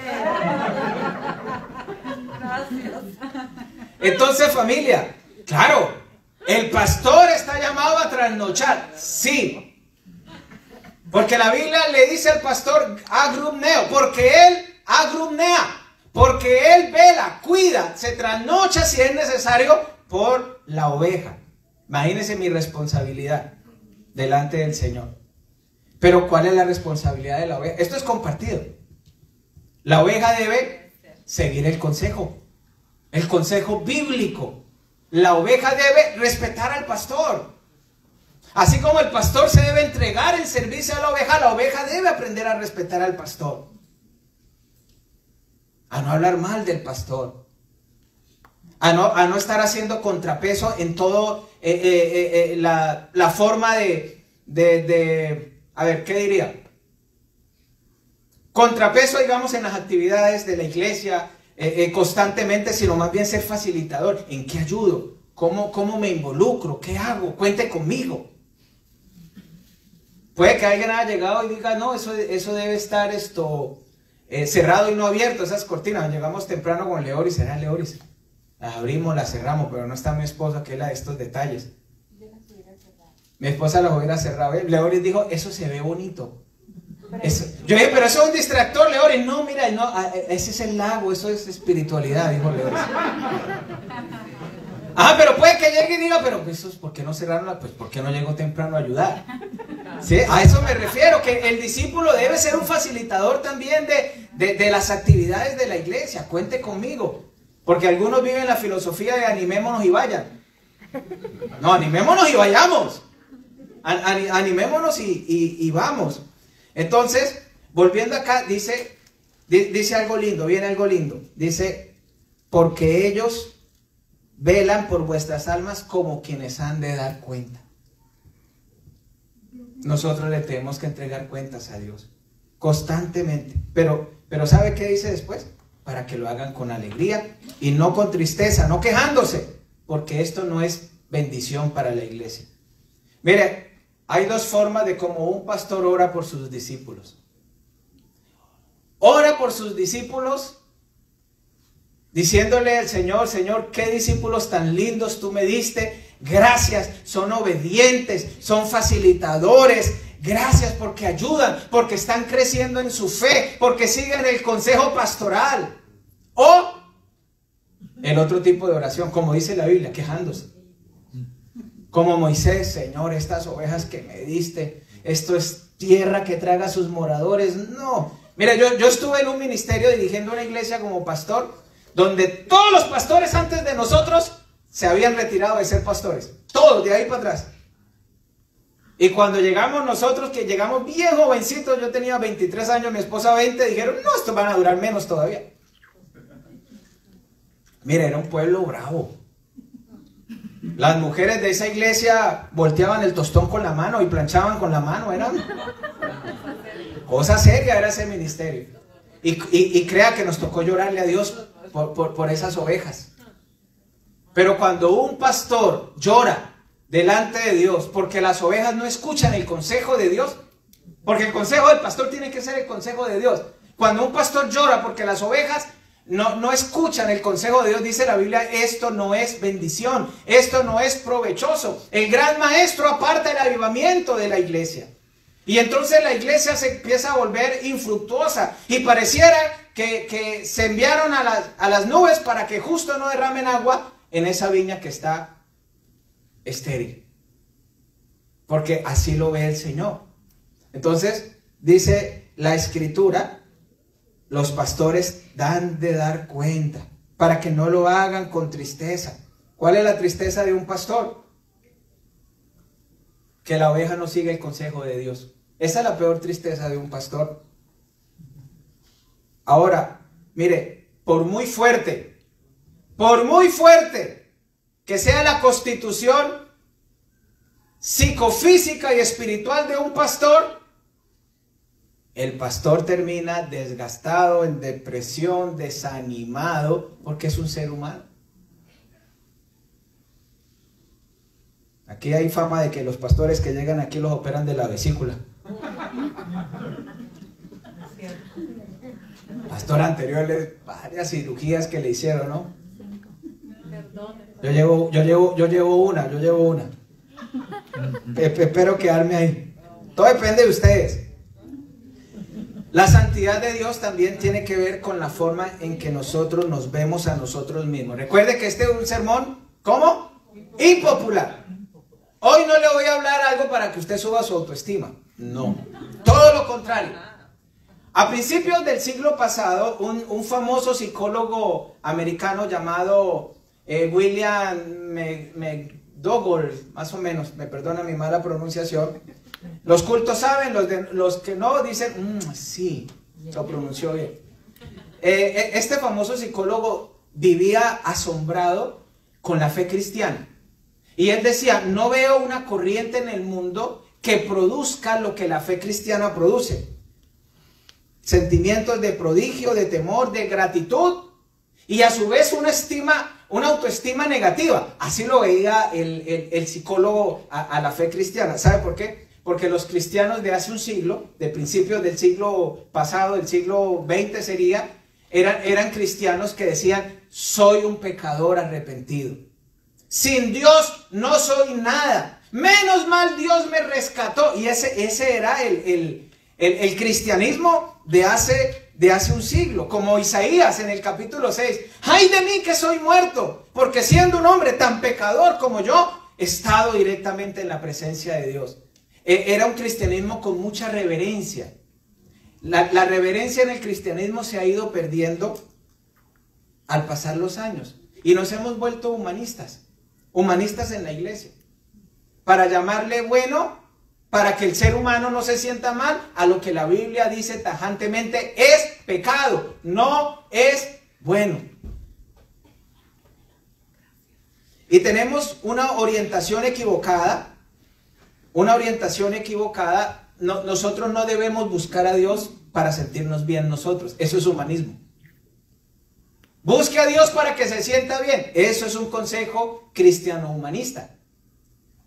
S2: Gracias.
S1: Entonces, familia, claro, el pastor está llamado a trasnochar, sí. Porque la Biblia le dice al pastor agrumneo, porque él agrumnea, porque él vela, cuida, se trasnocha si es necesario por la oveja. Imagínense mi responsabilidad delante del Señor. Pero ¿cuál es la responsabilidad de la oveja? Esto es compartido. La oveja debe seguir el consejo bíblico. La oveja debe respetar al pastor. Así como el pastor se debe entregar en servicio a la oveja debe aprender a respetar al pastor. A no hablar mal del pastor. A no estar haciendo contrapeso en todo la forma a ver, ¿qué diría? Contrapeso, digamos, en las actividades de la iglesia constantemente, sino más bien ser facilitador. ¿En qué ayudo? ¿Cómo me involucro? ¿Qué hago? Cuente conmigo. Puede que alguien haya llegado y diga, no, eso debe estar cerrado y no abierto, esas cortinas. Llegamos temprano con Leoris, eran Leoris. Las abrimos, las cerramos, pero no está mi esposa, que es la de estos detalles. Mi esposa las hubiera cerrado. Leoris dijo, eso se ve bonito. Yo dije, pero eso es un distractor, Leoris. No, mira, ese es el lago, eso es espiritualidad, dijo Leoris. Pero puede que llegue y diga, pero eso es, ¿por qué no cerraron? Pues ¿por qué no llegó temprano a ayudar? ¿Sí? A eso me refiero, que el discípulo debe ser un facilitador también de las actividades de la iglesia. Cuente conmigo. Porque algunos viven la filosofía de animémonos y vayan. No, animémonos y vayamos. Animémonos y vamos. Entonces, volviendo acá, dice algo lindo, viene algo lindo. Dice, porque ellos velan por vuestras almas como quienes han de dar cuenta. Nosotros le tenemos que entregar cuentas a Dios constantemente. Pero ¿sabe qué dice después? Para que lo hagan con alegría y no con tristeza, no quejándose, porque esto no es bendición para la iglesia. Mire, hay 2 formas de cómo un pastor ora por sus discípulos. Ora por sus discípulos diciéndole al Señor, Señor, qué discípulos tan lindos tú me diste. Gracias, son obedientes, son facilitadores. Gracias porque ayudan, porque están creciendo en su fe, porque siguen el consejo pastoral. O el otro tipo de oración, como dice la Biblia, quejándose. Como Moisés, Señor, estas ovejas que me diste, esto es tierra que traga a sus moradores. No, mira, yo estuve en un ministerio dirigiendo una iglesia como pastor, donde todos los pastores antes de nosotros se habían retirado de ser pastores. Todos, de ahí para atrás. Y cuando llegamos nosotros, que llegamos bien jovencitos, yo tenía 23 años, mi esposa 20, dijeron, no, estos van a durar menos todavía. Mire, era un pueblo bravo. Las mujeres de esa iglesia volteaban el tostón con la mano y planchaban con la mano. Era cosa seria, era ese ministerio. Y crea que nos tocó llorarle a Dios por esas ovejas. Pero cuando un pastor llora delante de Dios porque las ovejas no escuchan el consejo de Dios, porque el consejo del pastor tiene que ser el consejo de Dios. Cuando un pastor llora porque las ovejas no escuchan el consejo de Dios, dice la Biblia, esto no es bendición, esto no es provechoso. El gran maestro aparta el avivamiento de la iglesia. Y entonces la iglesia se empieza a volver infructuosa y pareciera que se enviaron a las nubes para que justo no derramen agua en esa viña que está estéril. Porque así lo ve el Señor. Entonces, dice la Escritura, los pastores dan de dar cuenta para que no lo hagan con tristeza. ¿Cuál es la tristeza de un pastor? Que la oveja no sigue el consejo de Dios. Esa es la peor tristeza de un pastor. Ahora, mire, por muy fuerte que sea la constitución psicofísica y espiritual de un pastor, el pastor termina desgastado, en depresión, desanimado, porque es un ser humano. Aquí hay fama de que los pastores que llegan aquí los operan de la vesícula. Pastor anterior, varias cirugías que le hicieron, ¿no? Yo llevo una. Espero quedarme ahí. Todo depende de ustedes. La santidad de Dios también tiene que ver con la forma en que nosotros nos vemos a nosotros mismos. Recuerde que este es un sermón, ¿cómo? Impopular. Hoy no le voy a hablar algo para que usted suba su autoestima. No. Todo lo contrario. A principios del siglo pasado, un famoso psicólogo americano llamado William McDougall, más o menos, me perdona mi mala pronunciación. Los cultos saben, los que no dicen, sí, lo pronunció bien. Este famoso psicólogo vivía asombrado con la fe cristiana. Y él decía, no veo una corriente en el mundo que produzca lo que la fe cristiana produce. Sentimientos de prodigio, de temor, de gratitud y a su vez una autoestima negativa. Así lo veía el psicólogo a la fe cristiana. ¿Sabe por qué? Porque los cristianos de hace un siglo, de principios del siglo pasado, del siglo XX eran cristianos que decían, soy un pecador arrepentido. Sin Dios no soy nada. Menos mal Dios me rescató. Y ese era el cristianismo de hace un siglo. Como Isaías en el capítulo 6. ¡Ay de mí que soy muerto! Porque siendo un hombre tan pecador como yo, he estado directamente en la presencia de Dios. Era un cristianismo con mucha reverencia. La reverencia en el cristianismo se ha ido perdiendo al pasar los años. Y nos hemos vuelto humanistas. Humanistas en la iglesia. Para llamarle bueno, para que el ser humano no se sienta mal, a lo que la Biblia dice tajantemente es pecado, no es bueno. Y tenemos una orientación equivocada. Nosotros no debemos buscar a Dios para sentirnos bien nosotros. Eso es humanismo. Busque a Dios para que se sienta bien. Eso es un consejo cristiano humanista.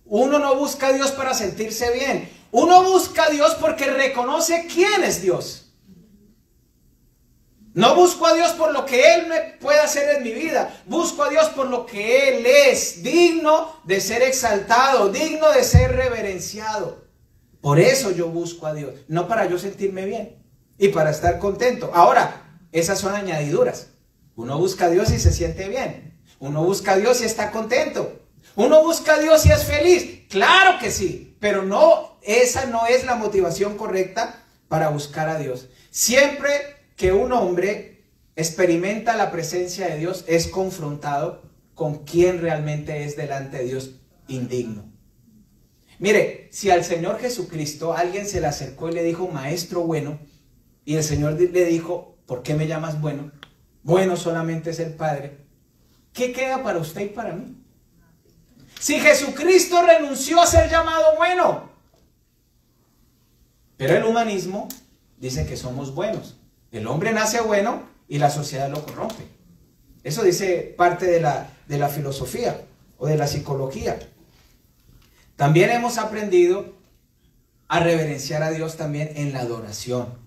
S1: Uno no busca a Dios para sentirse bien. Uno busca a Dios porque reconoce quién es Dios. No busco a Dios por lo que Él me puede hacer en mi vida. Busco a Dios por lo que Él es, digno de ser exaltado, digno de ser reverenciado. Por eso yo busco a Dios, no para yo sentirme bien y para estar contento. Ahora, esas son añadiduras. Uno busca a Dios y se siente bien. Uno busca a Dios y está contento. Uno busca a Dios y es feliz. Claro que sí, pero no, esa no es la motivación correcta para buscar a Dios. Siempre que un hombre experimenta la presencia de Dios, es confrontado con quién realmente es delante de Dios indigno. Mire, si al Señor Jesucristo alguien se le acercó y le dijo, maestro bueno, y el Señor le dijo, ¿por qué me llamas bueno? Bueno solamente es el Padre. ¿Qué queda para usted y para mí? Si Jesucristo renunció a ser llamado bueno, pero el humanismo dice que somos buenos. El hombre nace bueno y la sociedad lo corrompe. Eso dice parte de la filosofía o de la psicología. También hemos aprendido a reverenciar a Dios también en la adoración.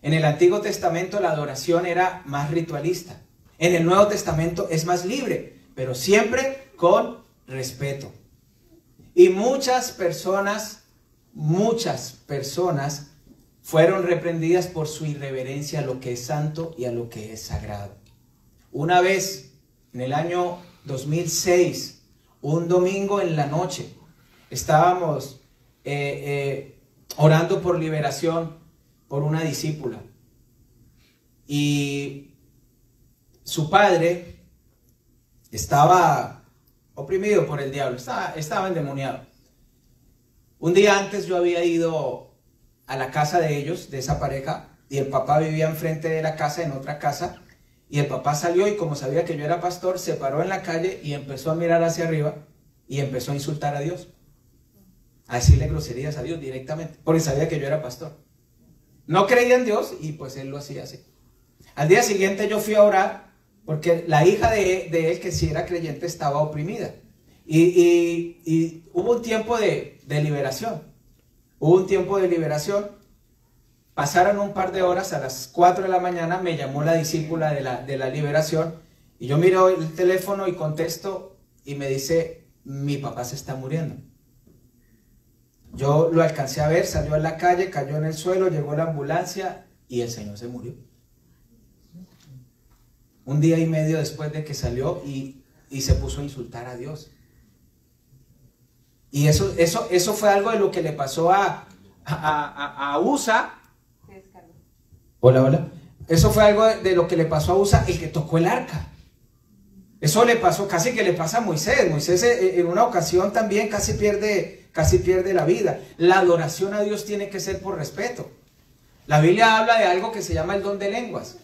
S1: En el Antiguo Testamento la adoración era más ritualista. En el Nuevo Testamento es más libre, pero siempre con respeto. Y muchas personas fueron reprendidas por su irreverencia a lo que es santo y a lo que es sagrado. Una vez, en el año 2006, un domingo en la noche, estábamos orando por liberación por una discípula. Y su padre estaba oprimido por el diablo, estaba endemoniado. Un día antes yo había ido a la casa de ellos, de esa pareja, y el papá vivía enfrente de la casa, en otra casa, y el papá salió y como sabía que yo era pastor, se paró en la calle y empezó a mirar hacia arriba y empezó a insultar a Dios, a decirle groserías a Dios directamente, porque sabía que yo era pastor. No creía en Dios y pues él lo hacía así. Al día siguiente yo fui a orar porque la hija de él, que sí era creyente, estaba oprimida. Y hubo un tiempo de liberación. Hubo un tiempo de liberación. Pasaron un par de horas, a las 4 de la mañana me llamó la discípula de la liberación. Y yo miro el teléfono y contesto y me dice, mi papá se está muriendo. Yo lo alcancé a ver, salió a la calle, cayó en el suelo, llegó la ambulancia y el señor se murió. Un día y medio después de que salió y se puso a insultar a Dios. Y eso fue algo de lo que le pasó a Usa. Hola. Eso fue algo de lo que le pasó a Usa, el que tocó el arca. Eso le pasó, casi que le pasa a Moisés. Moisés en una ocasión también casi pierde la vida. La adoración a Dios tiene que ser por respeto. La Biblia habla de algo que se llama el don de lenguas.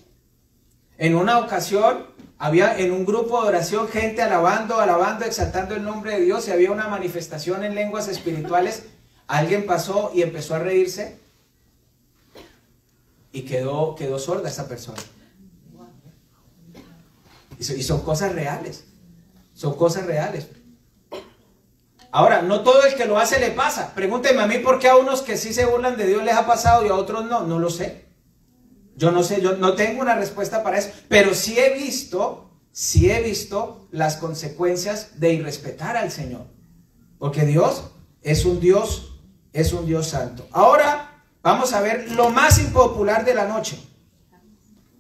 S1: En una ocasión había en un grupo de oración gente alabando, exaltando el nombre de Dios, y había una manifestación en lenguas espirituales. Alguien pasó y empezó a reírse y quedó sorda esa persona. Y son cosas reales. Son cosas reales. Ahora, no todo el que lo hace le pasa. Pregúnteme a mí por qué a unos que sí se burlan de Dios les ha pasado y a otros no. No lo sé. Yo no sé, yo no tengo una respuesta para eso. Pero sí he visto las consecuencias de irrespetar al Señor. Porque Dios es un Dios santo. Ahora vamos a ver lo más impopular de la noche.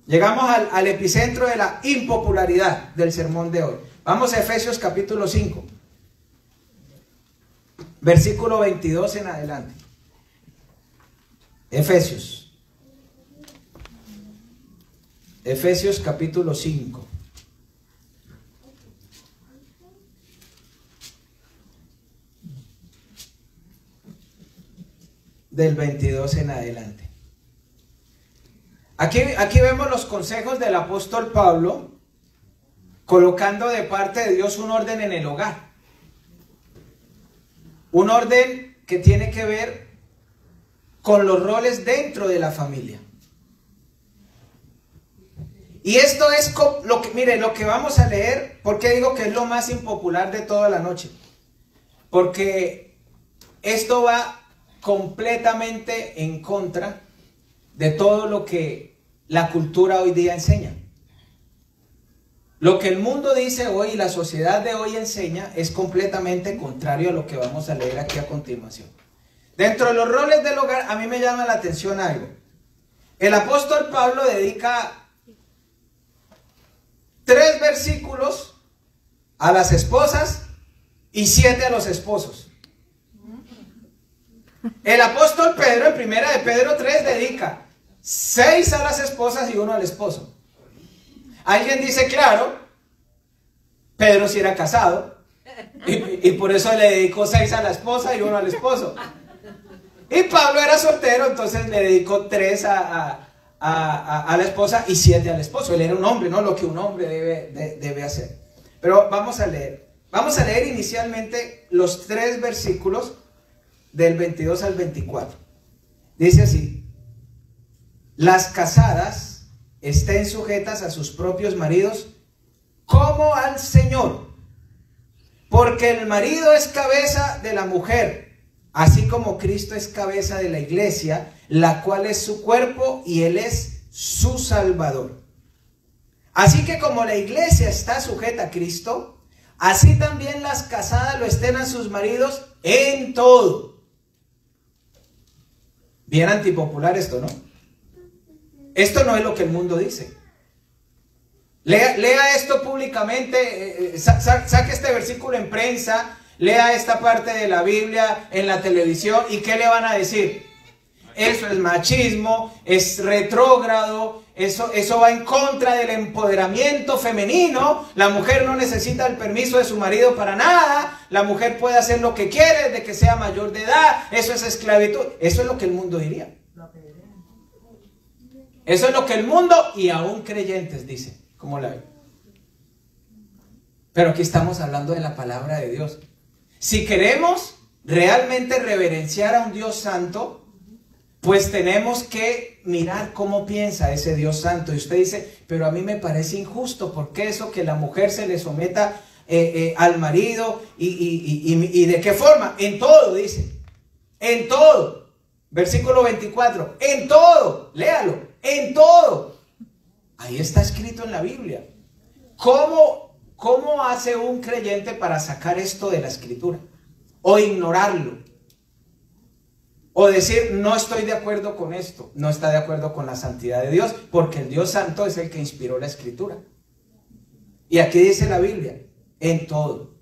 S1: Llegamos al epicentro de la impopularidad del sermón de hoy. Vamos a Efesios capítulo 5. Versículo 22 en adelante. Efesios capítulo 5. Del 22 en adelante. Aquí vemos los consejos del apóstol Pablo, colocando de parte de Dios un orden en el hogar. Un orden que tiene que ver con los roles dentro de la familia. Y esto es lo que vamos a leer. ¿Por qué digo que es lo más impopular de toda la noche? Porque esto va completamente en contra de todo lo que la cultura hoy día enseña. Lo que el mundo dice hoy y la sociedad de hoy enseña es completamente contrario a lo que vamos a leer aquí a continuación. Dentro de los roles del hogar, a mí me llama la atención algo. El apóstol Pablo dedica 3 versículos a las esposas y 7 a los esposos. El apóstol Pedro, en primera de Pedro 3, dedica 6 a las esposas y 1 al esposo. Alguien dice, claro, Pedro sí era casado. Y por eso le dedicó 6 a la esposa y 1 al esposo. Y Pablo era soltero, entonces le dedicó 3 a la esposa y 7 al esposo. Él era un hombre, ¿no? Lo que un hombre debe hacer. Pero vamos a leer. Vamos a leer inicialmente los 3 versículos del 22 al 24. Dice así: las casadas estén sujetas a sus propios maridos como al Señor, porque el marido es cabeza de la mujer, así como Cristo es cabeza de la iglesia, la cual es su cuerpo y Él es su Salvador. Así que como la iglesia está sujeta a Cristo, así también las casadas lo estén a sus maridos en todo. Bien antipopular esto, ¿no? Esto no es lo que el mundo dice. Lea esto públicamente, saque este versículo en prensa, lea esta parte de la Biblia en la televisión, ¿y qué le van a decir? Eso es machismo, es retrógrado, eso va en contra del empoderamiento femenino. La mujer no necesita el permiso de su marido para nada, la mujer puede hacer lo que quiere desde que sea mayor de edad, eso es esclavitud. Eso es lo que el mundo diría. Eso es lo que el mundo y aún creyentes dicen. ¿Cómo la ven? Pero aquí estamos hablando de la palabra de Dios. Si queremos realmente reverenciar a un Dios santo, pues tenemos que mirar cómo piensa ese Dios santo. Y usted dice, pero a mí me parece injusto, ¿por qué eso que la mujer se le someta al marido? ¿Y de qué forma? En todo, dice. En todo. Versículo 24. En todo. Léalo. En todo. Ahí está escrito en la Biblia. ¿Cómo hace un creyente para sacar esto de la escritura? O ignorarlo. O decir, no estoy de acuerdo con esto. No está de acuerdo con la santidad de Dios. Porque el Dios santo es el que inspiró la escritura. Y aquí dice la Biblia, en todo.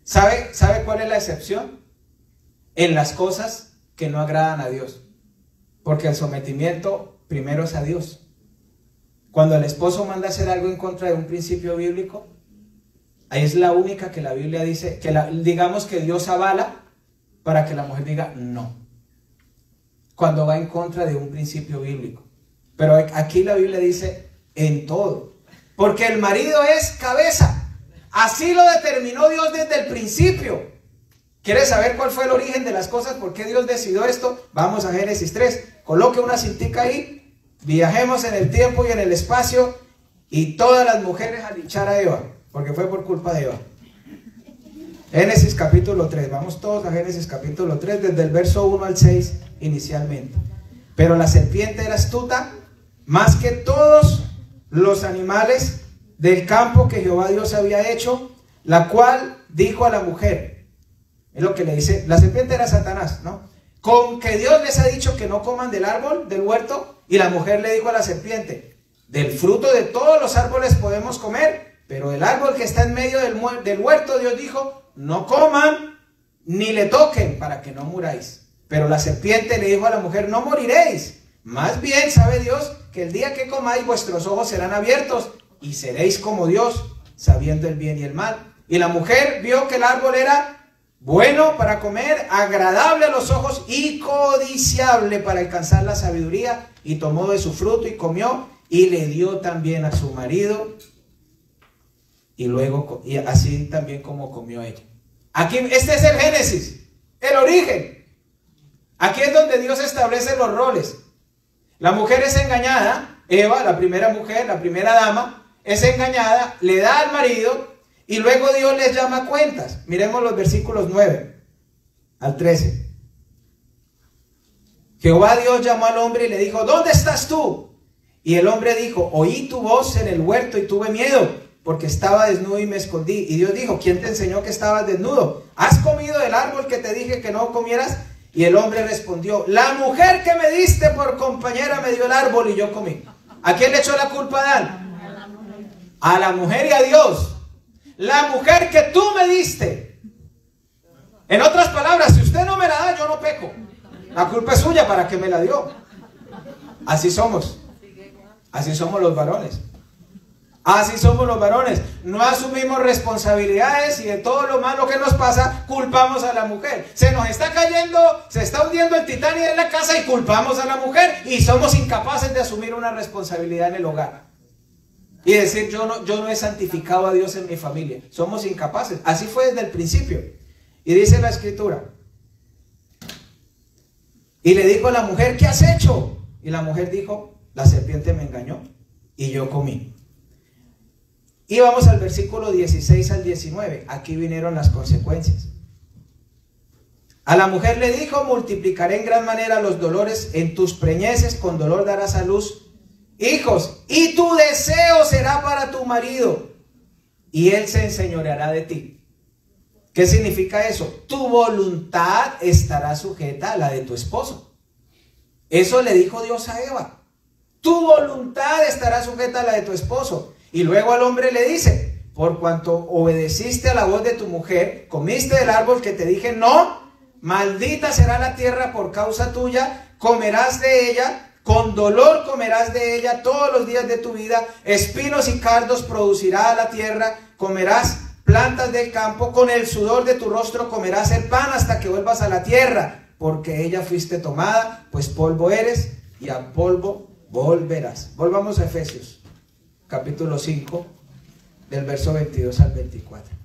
S1: ¿Sabe cuál es la excepción? En las cosas que no agradan a Dios. Porque el sometimiento primero es a Dios. Cuando el esposo manda hacer algo en contra de un principio bíblico, ahí es la única que la Biblia dice, digamos que Dios avala para que la mujer diga no. Cuando va en contra de un principio bíblico. Pero aquí la Biblia dice en todo. Porque el marido es cabeza. Así lo determinó Dios desde el principio. ¿Quieres saber cuál fue el origen de las cosas? ¿Por qué Dios decidió esto? Vamos a Génesis 3. Coloque una cintica ahí. Viajemos en el tiempo y en el espacio. Y todas las mujeres a linchar a Eva. Porque fue por culpa de Eva. Génesis capítulo 3. Vamos todos a Génesis capítulo 3. Desde el verso 1 al 6 inicialmente. Pero la serpiente era astuta más que todos los animales del campo que Jehová Dios había hecho. La cual dijo a la mujer. Es lo que le dice. La serpiente era Satanás, ¿no? Con que Dios les ha dicho que no coman del árbol, del huerto. Y la mujer le dijo a la serpiente, del fruto de todos los árboles podemos comer, pero el árbol que está en medio del huerto, Dios dijo, no coman ni le toquen para que no muráis. Pero la serpiente le dijo a la mujer, no moriréis. Más bien sabe Dios que el día que comáis vuestros ojos serán abiertos y seréis como Dios, sabiendo el bien y el mal. Y la mujer vio que el árbol era bueno para comer, agradable a los ojos y codiciable para alcanzar la sabiduría, y tomó de su fruto y comió, y le dio también a su marido, y así también como comió ella. Aquí, este es el Génesis, el origen. Aquí es donde Dios establece los roles. La mujer es engañada, Eva, la primera mujer, la primera dama, es engañada, le da al marido, y luego Dios les llama a cuentas. Miremos los versículos 9 al 13. Jehová Dios llamó al hombre y le dijo, ¿dónde estás tú? Y el hombre dijo, oí tu voz en el huerto y tuve miedo, porque estaba desnudo y me escondí. Y Dios dijo, ¿quién te enseñó que estabas desnudo? ¿Has comido del árbol que te dije que no comieras? Y el hombre respondió, la mujer que me diste por compañera me dio el árbol y yo comí. ¿A quién le echó la culpa a Adán? A la mujer y a Dios. La mujer que tú me diste. En otras palabras, si usted no me la da, yo no peco. La culpa es suya, ¿para qué me la dio? Así somos. Así somos los varones. Así somos los varones. No asumimos responsabilidades y de todo lo malo que nos pasa, culpamos a la mujer. Se nos está cayendo, se está hundiendo el Titanic en la casa y culpamos a la mujer y somos incapaces de asumir una responsabilidad en el hogar. Y decir, yo no he santificado a Dios en mi familia. Somos incapaces. Así fue desde el principio. Y dice la Escritura. Y le dijo a la mujer, ¿qué has hecho? Y la mujer dijo, la serpiente me engañó y yo comí. Y vamos al versículo 16 al 19. Aquí vinieron las consecuencias. A la mujer le dijo, multiplicaré en gran manera los dolores en tus preñeces, con dolor darás a luz hijos, y tu deseo será para tu marido, y él se enseñoreará de ti. ¿Qué significa eso? Tu voluntad estará sujeta a la de tu esposo. Eso le dijo Dios a Eva. Tu voluntad estará sujeta a la de tu esposo. Y luego al hombre le dice, por cuanto obedeciste a la voz de tu mujer, comiste del árbol que te dije, no, maldita será la tierra por causa tuya, comerás de ella, con dolor comerás de ella todos los días de tu vida, espinos y cardos producirá la tierra, comerás plantas del campo, con el sudor de tu rostro comerás el pan hasta que vuelvas a la tierra, porque ella fuiste tomada, pues polvo eres y a polvo volverás. Volvamos a Efesios, capítulo 5, del verso 22 al 24.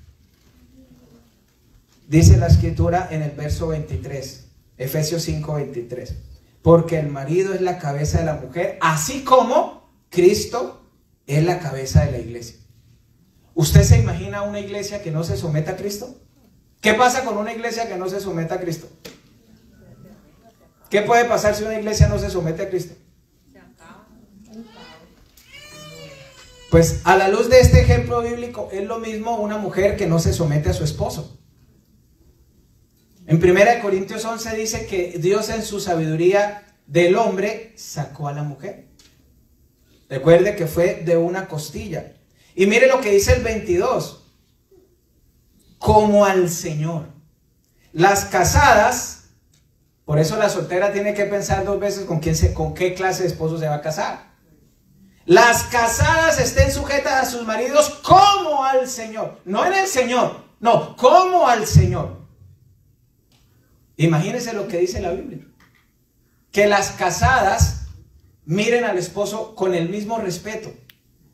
S1: Dice la Escritura en el verso 23, Efesios 5, 23. Porque el marido es la cabeza de la mujer, así como Cristo es la cabeza de la iglesia. ¿Usted se imagina una iglesia que no se someta a Cristo? ¿Qué pasa con una iglesia que no se someta a Cristo? ¿Qué puede pasar si una iglesia no se somete a Cristo? Pues a la luz de este ejemplo bíblico es lo mismo una mujer que no se somete a su esposo. En 1 Corintios 11 dice que Dios en su sabiduría del hombre sacó a la mujer. Recuerde que fue de una costilla. Y mire lo que dice el 22. Como al Señor. Las casadas, por eso la soltera tiene que pensar dos veces con qué clase de esposo se va a casar. Las casadas estén sujetas a sus maridos como al Señor. No en el Señor, no, como al Señor. Imagínense lo que dice la Biblia. Que las casadas miren al esposo con el mismo respeto,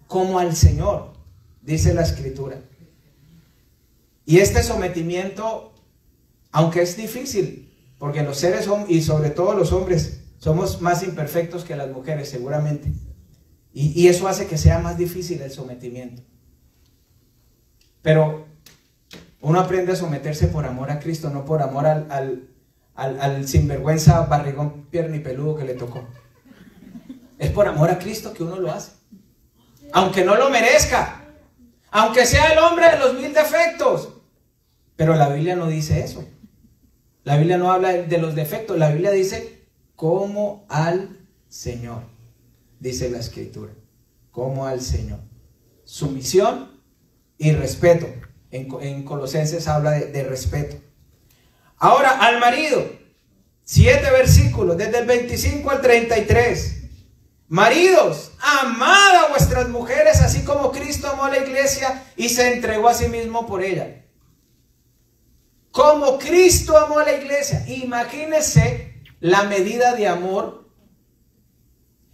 S1: como al Señor, dice la Escritura. Y este sometimiento, aunque es difícil, porque los seres son, y sobre todo los hombres, somos más imperfectos que las mujeres seguramente. Y eso hace que sea más difícil el sometimiento. Pero uno aprende a someterse por amor a Cristo, no por amor al sinvergüenza barrigón piernipeludo que le tocó. Es por amor a Cristo que uno lo hace. Aunque no lo merezca. Aunque sea el hombre de los 1000 defectos. Pero la Biblia no dice eso. La Biblia no habla de los defectos. La Biblia dice como al Señor. Dice la Escritura. Como al Señor. Sumisión y respeto. En Colosenses habla de respeto. Ahora al marido, 7 versículos, desde el 25 al 33. Maridos, amad a vuestras mujeres, así como Cristo amó a la iglesia y se entregó a sí mismo por ella. Como Cristo amó a la iglesia. Imagínense la medida de amor.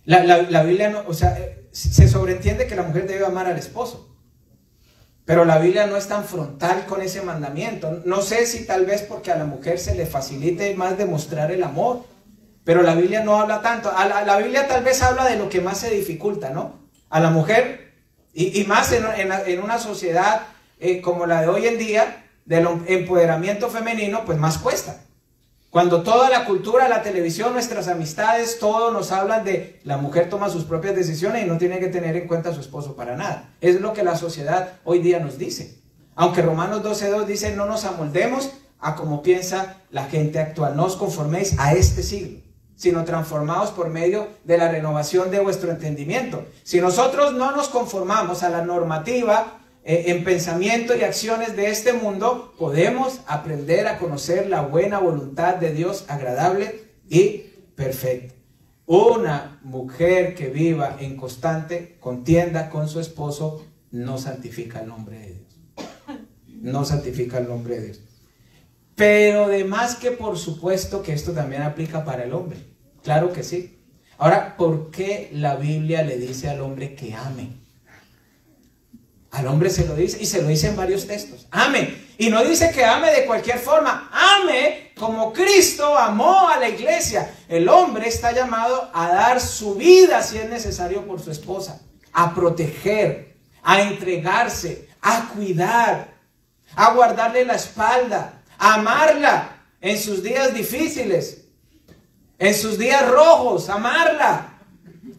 S1: La Biblia no, o sea, se sobreentiende que la mujer debe amar al esposo. Pero la Biblia no es tan frontal con ese mandamiento. No sé si tal vez porque a la mujer se le facilite más demostrar el amor. Pero la Biblia no habla tanto. La Biblia tal vez habla de lo que más se dificulta, ¿no? A la mujer, y más en una sociedad como la de hoy en día, del empoderamiento femenino, pues más cuesta. Cuando toda la cultura, la televisión, nuestras amistades, todo nos hablan de la mujer toma sus propias decisiones y no tiene que tener en cuenta a su esposo para nada. Es lo que la sociedad hoy día nos dice. Aunque Romanos 12:2 dice no nos amoldemos a como piensa la gente actual. No os conforméis a este siglo, sino transformados por medio de la renovación de vuestro entendimiento. Si nosotros no nos conformamos a la normativa en pensamiento y acciones de este mundo, podemos aprender a conocer la buena voluntad de Dios agradable y perfecta. Una mujer que viva en constante contienda con su esposo no santifica el nombre de Dios. No santifica el nombre de Dios. Pero además que por supuesto que esto también aplica para el hombre. Claro que sí. Ahora, ¿por qué la Biblia le dice al hombre que ame? Al hombre se lo dice, y se lo dice en varios textos. Ame. Y no dice que ame de cualquier forma. Ame como Cristo amó a la iglesia. El hombre está llamado a dar su vida si es necesario por su esposa. A proteger, a entregarse, a cuidar, a guardarle la espalda, a amarla en sus días difíciles, en sus días rojos, amarla,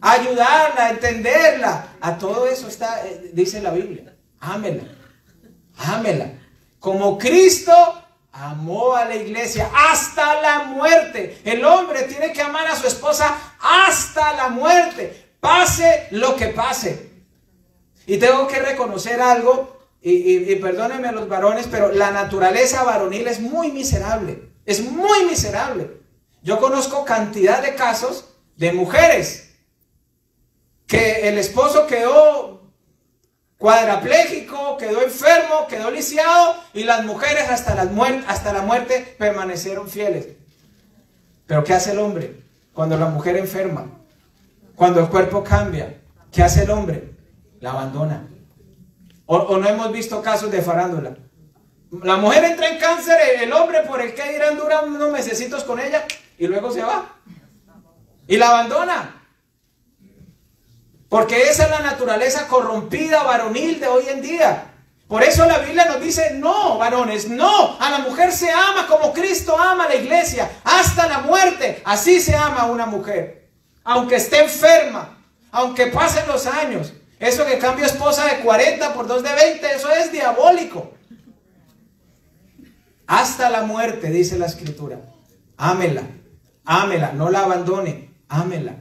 S1: a ayudarla, a entenderla. A todo eso está, dice la Biblia. Ámela, ámela. Como Cristo amó a la iglesia hasta la muerte. El hombre tiene que amar a su esposa hasta la muerte, pase lo que pase. Y tengo que reconocer algo, y perdónenme a los varones, pero la naturaleza varonil es muy miserable. Es muy miserable. Yo conozco cantidad de casos de mujeres que el esposo quedó cuadrapléjico, quedó enfermo, quedó lisiado, y las mujeres hasta la muerte permanecieron fieles. Pero ¿qué hace el hombre cuando la mujer enferma? Cuando el cuerpo cambia, ¿qué hace el hombre? La abandona. O no hemos visto casos de farándula. La mujer entra en cáncer, el hombre por el que dirán dura unos mesecitos con ella y luego se va. Y la abandona. Porque esa es la naturaleza corrompida varonil de hoy en día. Por eso la Biblia nos dice, no, varones, no. A la mujer se ama como Cristo ama a la iglesia. Hasta la muerte. Así se ama a una mujer. Aunque esté enferma. Aunque pasen los años. Eso que cambio esposa de 40 por 2 de 20. Eso es diabólico. Hasta la muerte, dice la Escritura. Ámela. Ámela. No la abandone. Ámela.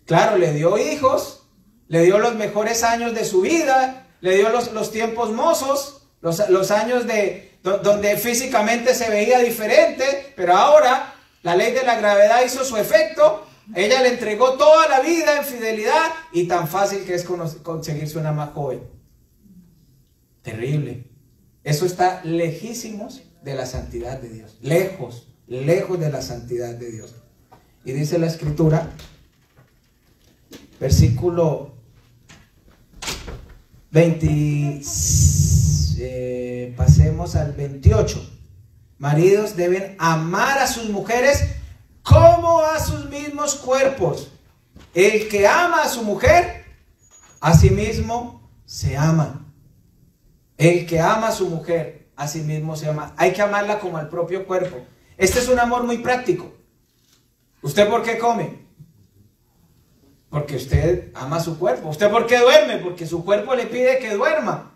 S1: Claro, le dio hijos, le dio los mejores años de su vida, le dio los tiempos mozos, los años donde físicamente se veía diferente, pero ahora la ley de la gravedad hizo su efecto, ella le entregó toda la vida en fidelidad y tan fácil que es conseguirse una más joven. Terrible. Eso está lejísimos de la santidad de Dios, lejos de la santidad de Dios. Y dice la Escritura, versículo 20, pasemos al 28. Maridos deben amar a sus mujeres como a sus mismos cuerpos. El que ama a su mujer, a sí mismo se ama. El que ama a su mujer, a sí mismo se ama. Hay que amarla como al propio cuerpo. Este es un amor muy práctico. ¿Usted por qué come? Porque usted ama su cuerpo. ¿Usted por qué duerme? Porque su cuerpo le pide que duerma.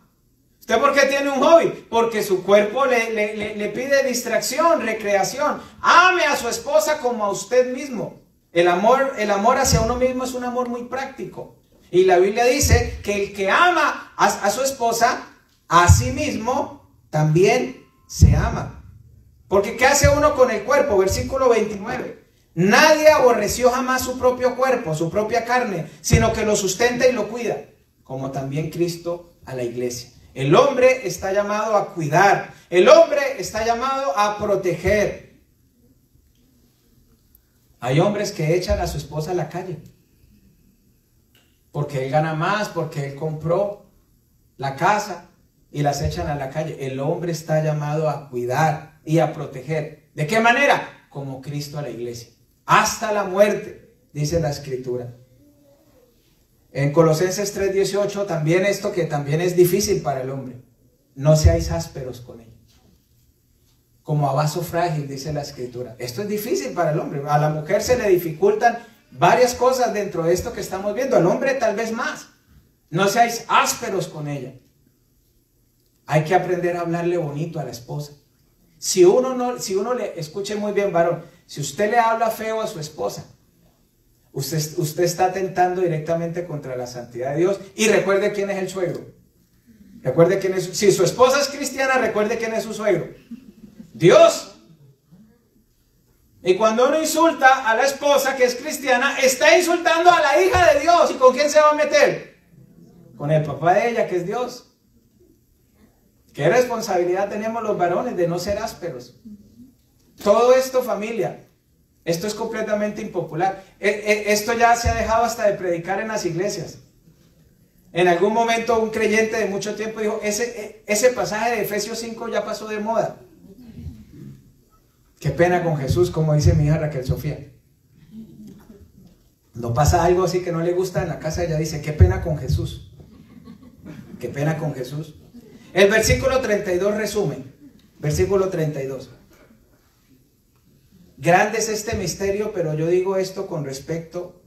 S1: ¿Usted por qué tiene un hobby? Porque su cuerpo le pide distracción, recreación. Ame a su esposa como a usted mismo. El amor hacia uno mismo es un amor muy práctico. Y la Biblia dice que el que ama a su esposa, a sí mismo también se ama. Porque ¿qué hace uno con el cuerpo? Versículo 29. Nadie aborreció jamás su propio cuerpo, su propia carne, sino que lo sustenta y lo cuida, como también Cristo a la iglesia. El hombre está llamado a cuidar, el hombre está llamado a proteger. Hay hombres que echan a su esposa a la calle, porque él gana más, porque él compró la casa y las echan a la calle. El hombre está llamado a cuidar y a proteger. ¿De qué manera? Como Cristo a la iglesia. Hasta la muerte, dice la Escritura. En Colosenses 3:18 también esto que también es difícil para el hombre. No seáis ásperos con ellos. Como a vaso frágil, dice la Escritura. Esto es difícil para el hombre. A la mujer se le dificultan varias cosas dentro de esto que estamos viendo. Al hombre tal vez más. No seáis ásperos con ella. Hay que aprender a hablarle bonito a la esposa. Si uno le, escuche muy bien, varón, si usted le habla feo a su esposa, usted está atentando directamente contra la santidad de Dios. Y recuerde quién es el suegro. Recuerde quién es. Si su esposa es cristiana, recuerde quién es su suegro. Dios. Y cuando uno insulta a la esposa que es cristiana, está insultando a la hija de Dios. ¿Y con quién se va a meter? Con el papá de ella, que es Dios. ¿Qué responsabilidad tenemos los varones de no ser ásperos? Todo esto, familia, esto es completamente impopular. Esto ya se ha dejado hasta de predicar en las iglesias. En algún momento un creyente de mucho tiempo dijo, ese pasaje de Efesios 5 ya pasó de moda. Qué pena con Jesús, como dice mi hija Raquel Sofía. No pasa algo así que no le gusta en la casa, ella dice, qué pena con Jesús. Qué pena con Jesús. El versículo 32 resume. Versículo 32. Grande es este misterio, pero yo digo esto con respecto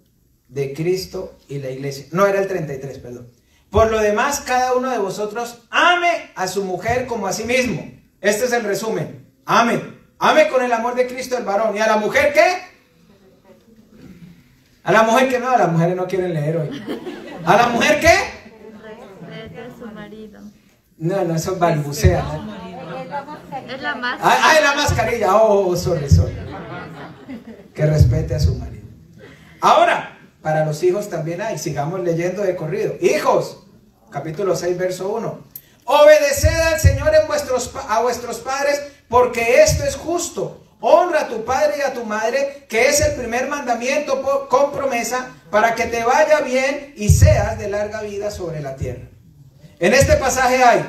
S1: de Cristo y la iglesia. No, era el 33, perdón. Por lo demás, cada uno de vosotros ame a su mujer como a sí mismo. Este es el resumen. Ame. Ame con el amor de Cristo el varón. ¿Y a la mujer qué? A la mujer que no, las mujeres no quieren leer hoy. ¿A la mujer qué?
S3: Respete a su marido.
S1: No, eso balbucea.
S3: Es la más.
S1: Es la mascarilla. Oh, sorry. Que respete a su marido. Ahora, para los hijos también hay. Sigamos leyendo de corrido. Hijos, capítulo 6, verso 1. Obedeced al Señor a vuestros padres, porque esto es justo. Honra a tu padre y a tu madre, que es el primer mandamiento con promesa, para que te vaya bien y seas de larga vida sobre la tierra. En este pasaje hay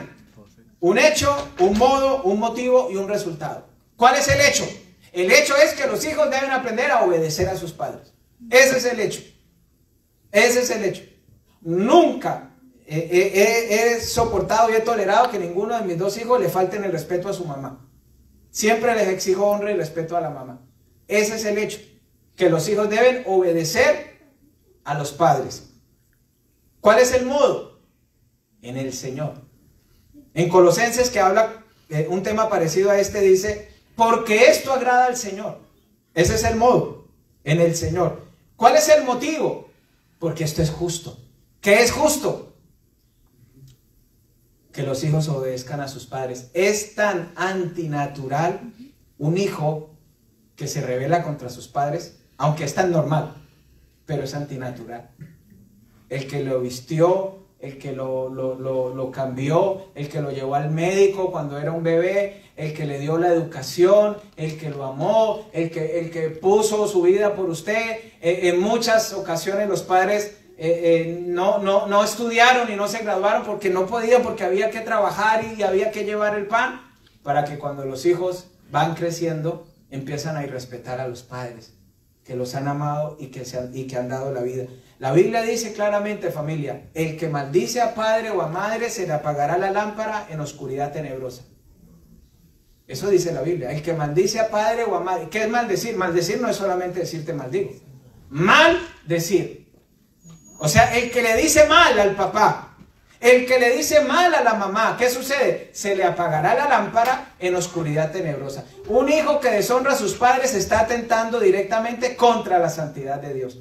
S1: un hecho, un modo, un motivo y un resultado. ¿Cuál es el hecho? El hecho es que los hijos deben aprender a obedecer a sus padres. Ese es el hecho. Ese es el hecho. Nunca he soportado y he tolerado que ninguno de mis dos hijos le falten el respeto a su mamá. Siempre les exijo honra y respeto a la mamá. Ese es el hecho. Que los hijos deben obedecer a los padres. ¿Cuál es el modo? En el Señor. En Colosenses, que habla un tema parecido a este, dice, porque esto agrada al Señor. Ese es el modo. En el Señor. ¿Cuál es el motivo? Porque esto es justo. ¿Qué es justo? Que los hijos obedezcan a sus padres. Es tan antinatural un hijo que se rebela contra sus padres, aunque es tan normal, pero es antinatural. El que lo vistió, el que lo cambió, el que lo llevó al médico cuando era un bebé, el que le dio la educación, el que lo amó, el que puso su vida por usted. En muchas ocasiones los padres no estudiaron y no se graduaron porque no podían, porque había que trabajar y había que llevar el pan, para que cuando los hijos van creciendo empiezan a irrespetar a los padres que los han amado y que han dado la vida. La Biblia dice claramente, familia, el que maldice a padre o a madre se le apagará la lámpara en oscuridad tenebrosa. Eso dice la Biblia. El que maldice a padre o a madre. ¿Qué es maldecir? Maldecir no es solamente decirte maldigo. Maldecir. O sea, el que le dice mal al papá, el que le dice mal a la mamá, ¿qué sucede? Se le apagará la lámpara en oscuridad tenebrosa. Un hijo que deshonra a sus padres está atentando directamente contra la santidad de Dios.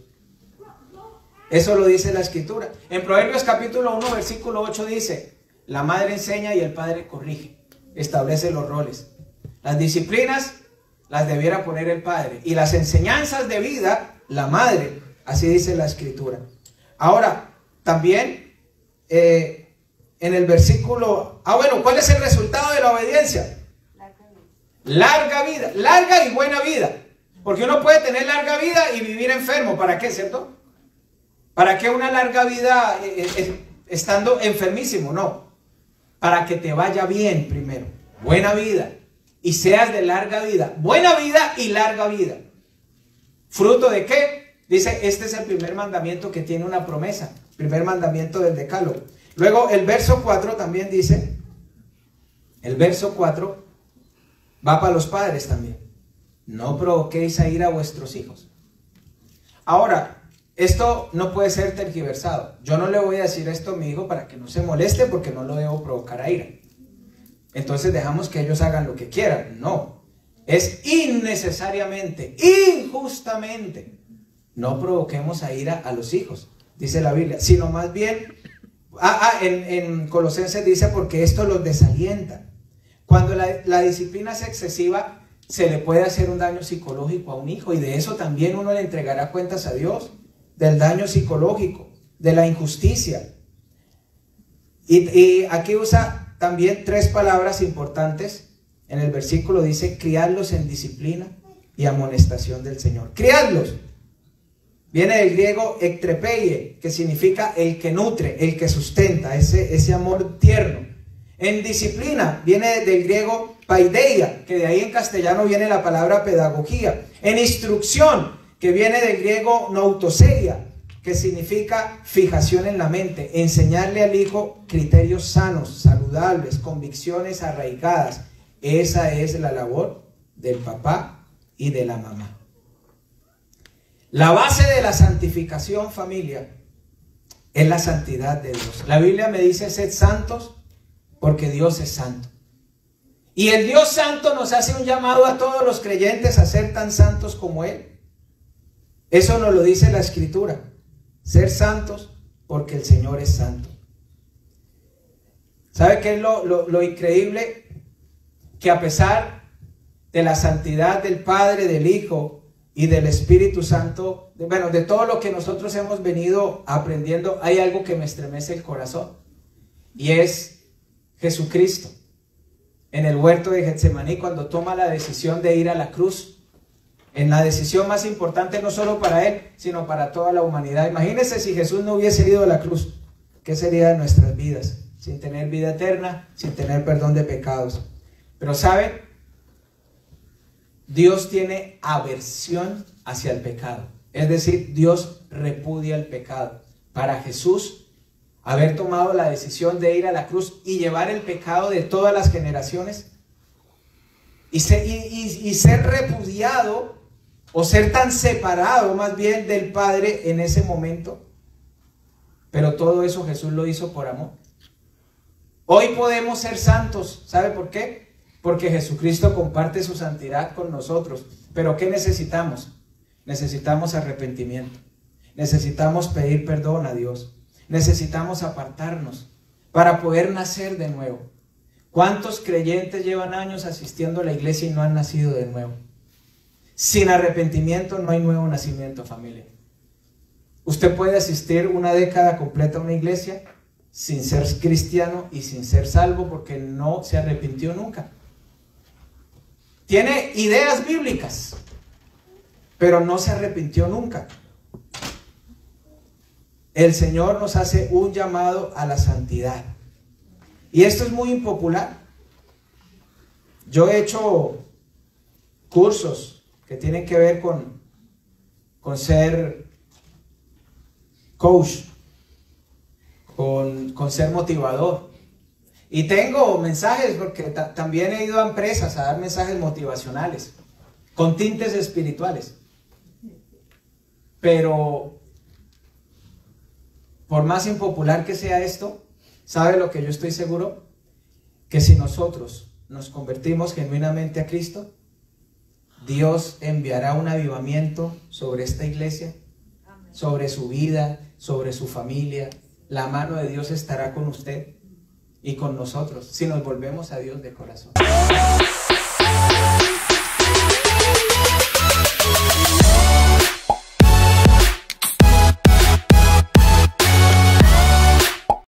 S1: Eso lo dice la Escritura. En Proverbios capítulo 1, versículo 8 dice, la madre enseña y el padre corrige, establece los roles. Las disciplinas las debiera poner el padre, y las enseñanzas de vida, la madre. Así dice la Escritura. Ahora, también en el versículo... ¿cuál es el resultado de la obediencia? Larga vida, larga y buena vida. Porque uno puede tener larga vida y vivir enfermo. ¿Para qué, cierto? ¿Para qué una larga vida estando enfermísimo? No. Para que te vaya bien primero. Buena vida. Y seas de larga vida. Buena vida y larga vida. ¿Fruto de qué? Dice, este es el primer mandamiento que tiene una promesa. Primer mandamiento del Decálogo. Luego el verso 4 también dice, el verso 4 va para los padres también. No provoquéis a ira a vuestros hijos. Ahora, esto no puede ser tergiversado. Yo no le voy a decir esto a mi hijo para que no se moleste, porque no lo debo provocar a ira. Entonces dejamos que ellos hagan lo que quieran. No. Es innecesariamente, injustamente. No provoquemos a ira a los hijos, dice la Biblia, sino más bien, en Colosenses dice, porque esto los desalienta. Cuando la disciplina es excesiva, se le puede hacer un daño psicológico a un hijo, y de eso también uno le entregará cuentas a Dios, del daño psicológico, de la injusticia. Y aquí usa también 3 palabras importantes. En el versículo dice: criadlos en disciplina y amonestación del Señor. Criadlos viene del griego ektrepeie, que significa el que nutre, el que sustenta, ese amor tierno. En disciplina viene del griego paideia, que de ahí en castellano viene la palabra pedagogía. En instrucción, que viene del griego noutoseia, que significa fijación en la mente, enseñarle al hijo criterios sanos, saludables, convicciones arraigadas. Esa es la labor del papá y de la mamá. La base de la santificación, familia, es la santidad de Dios. La Biblia me dice: sed santos porque Dios es santo. Y el Dios santo nos hace un llamado a todos los creyentes a ser tan santos como Él. Eso nos lo dice la Escritura: ser santos porque el Señor es santo. ¿Sabe qué es lo increíble? Que a pesar de la santidad del Padre, del Hijo y del Espíritu Santo, de todo lo que nosotros hemos venido aprendiendo, hay algo que me estremece el corazón, y es Jesucristo en el huerto de Getsemaní, cuando toma la decisión de ir a la cruz, en la decisión más importante no solo para Él, sino para toda la humanidad. Imagínense si Jesús no hubiese ido a la cruz, ¿qué sería de nuestras vidas? Sin tener vida eterna, sin tener perdón de pecados. Pero ¿saben? Dios tiene aversión hacia el pecado. Es decir, Dios repudia el pecado. Para Jesús, haber tomado la decisión de ir a la cruz y llevar el pecado de todas las generaciones y ser repudiado, o ser tan separado más bien del Padre en ese momento. Pero todo eso Jesús lo hizo por amor. Hoy podemos ser santos. ¿Sabe por qué? Porque Jesucristo comparte su santidad con nosotros. Pero ¿qué necesitamos? Necesitamos arrepentimiento. Necesitamos pedir perdón a Dios. Necesitamos apartarnos para poder nacer de nuevo. ¿Cuántos creyentes llevan años asistiendo a la iglesia y no han nacido de nuevo? Sin arrepentimiento no hay nuevo nacimiento, familia. Usted puede asistir una década completa a una iglesia sin ser cristiano y sin ser salvo, porque no se arrepintió nunca. Tiene ideas bíblicas, pero no se arrepintió nunca. El Señor nos hace un llamado a la santidad. Y esto es muy impopular. Yo he hecho cursos que tienen que ver con ser coach, con ser motivador. Y tengo mensajes, porque también he ido a empresas a dar mensajes motivacionales, con tintes espirituales. Pero, por más impopular que sea esto, ¿sabe lo que yo estoy seguro? Que si nosotros nos convertimos genuinamente a Cristo, Dios enviará un avivamiento sobre esta iglesia, sobre su vida, sobre su familia. La mano de Dios estará con usted y con nosotros, si nos volvemos a Dios de corazón.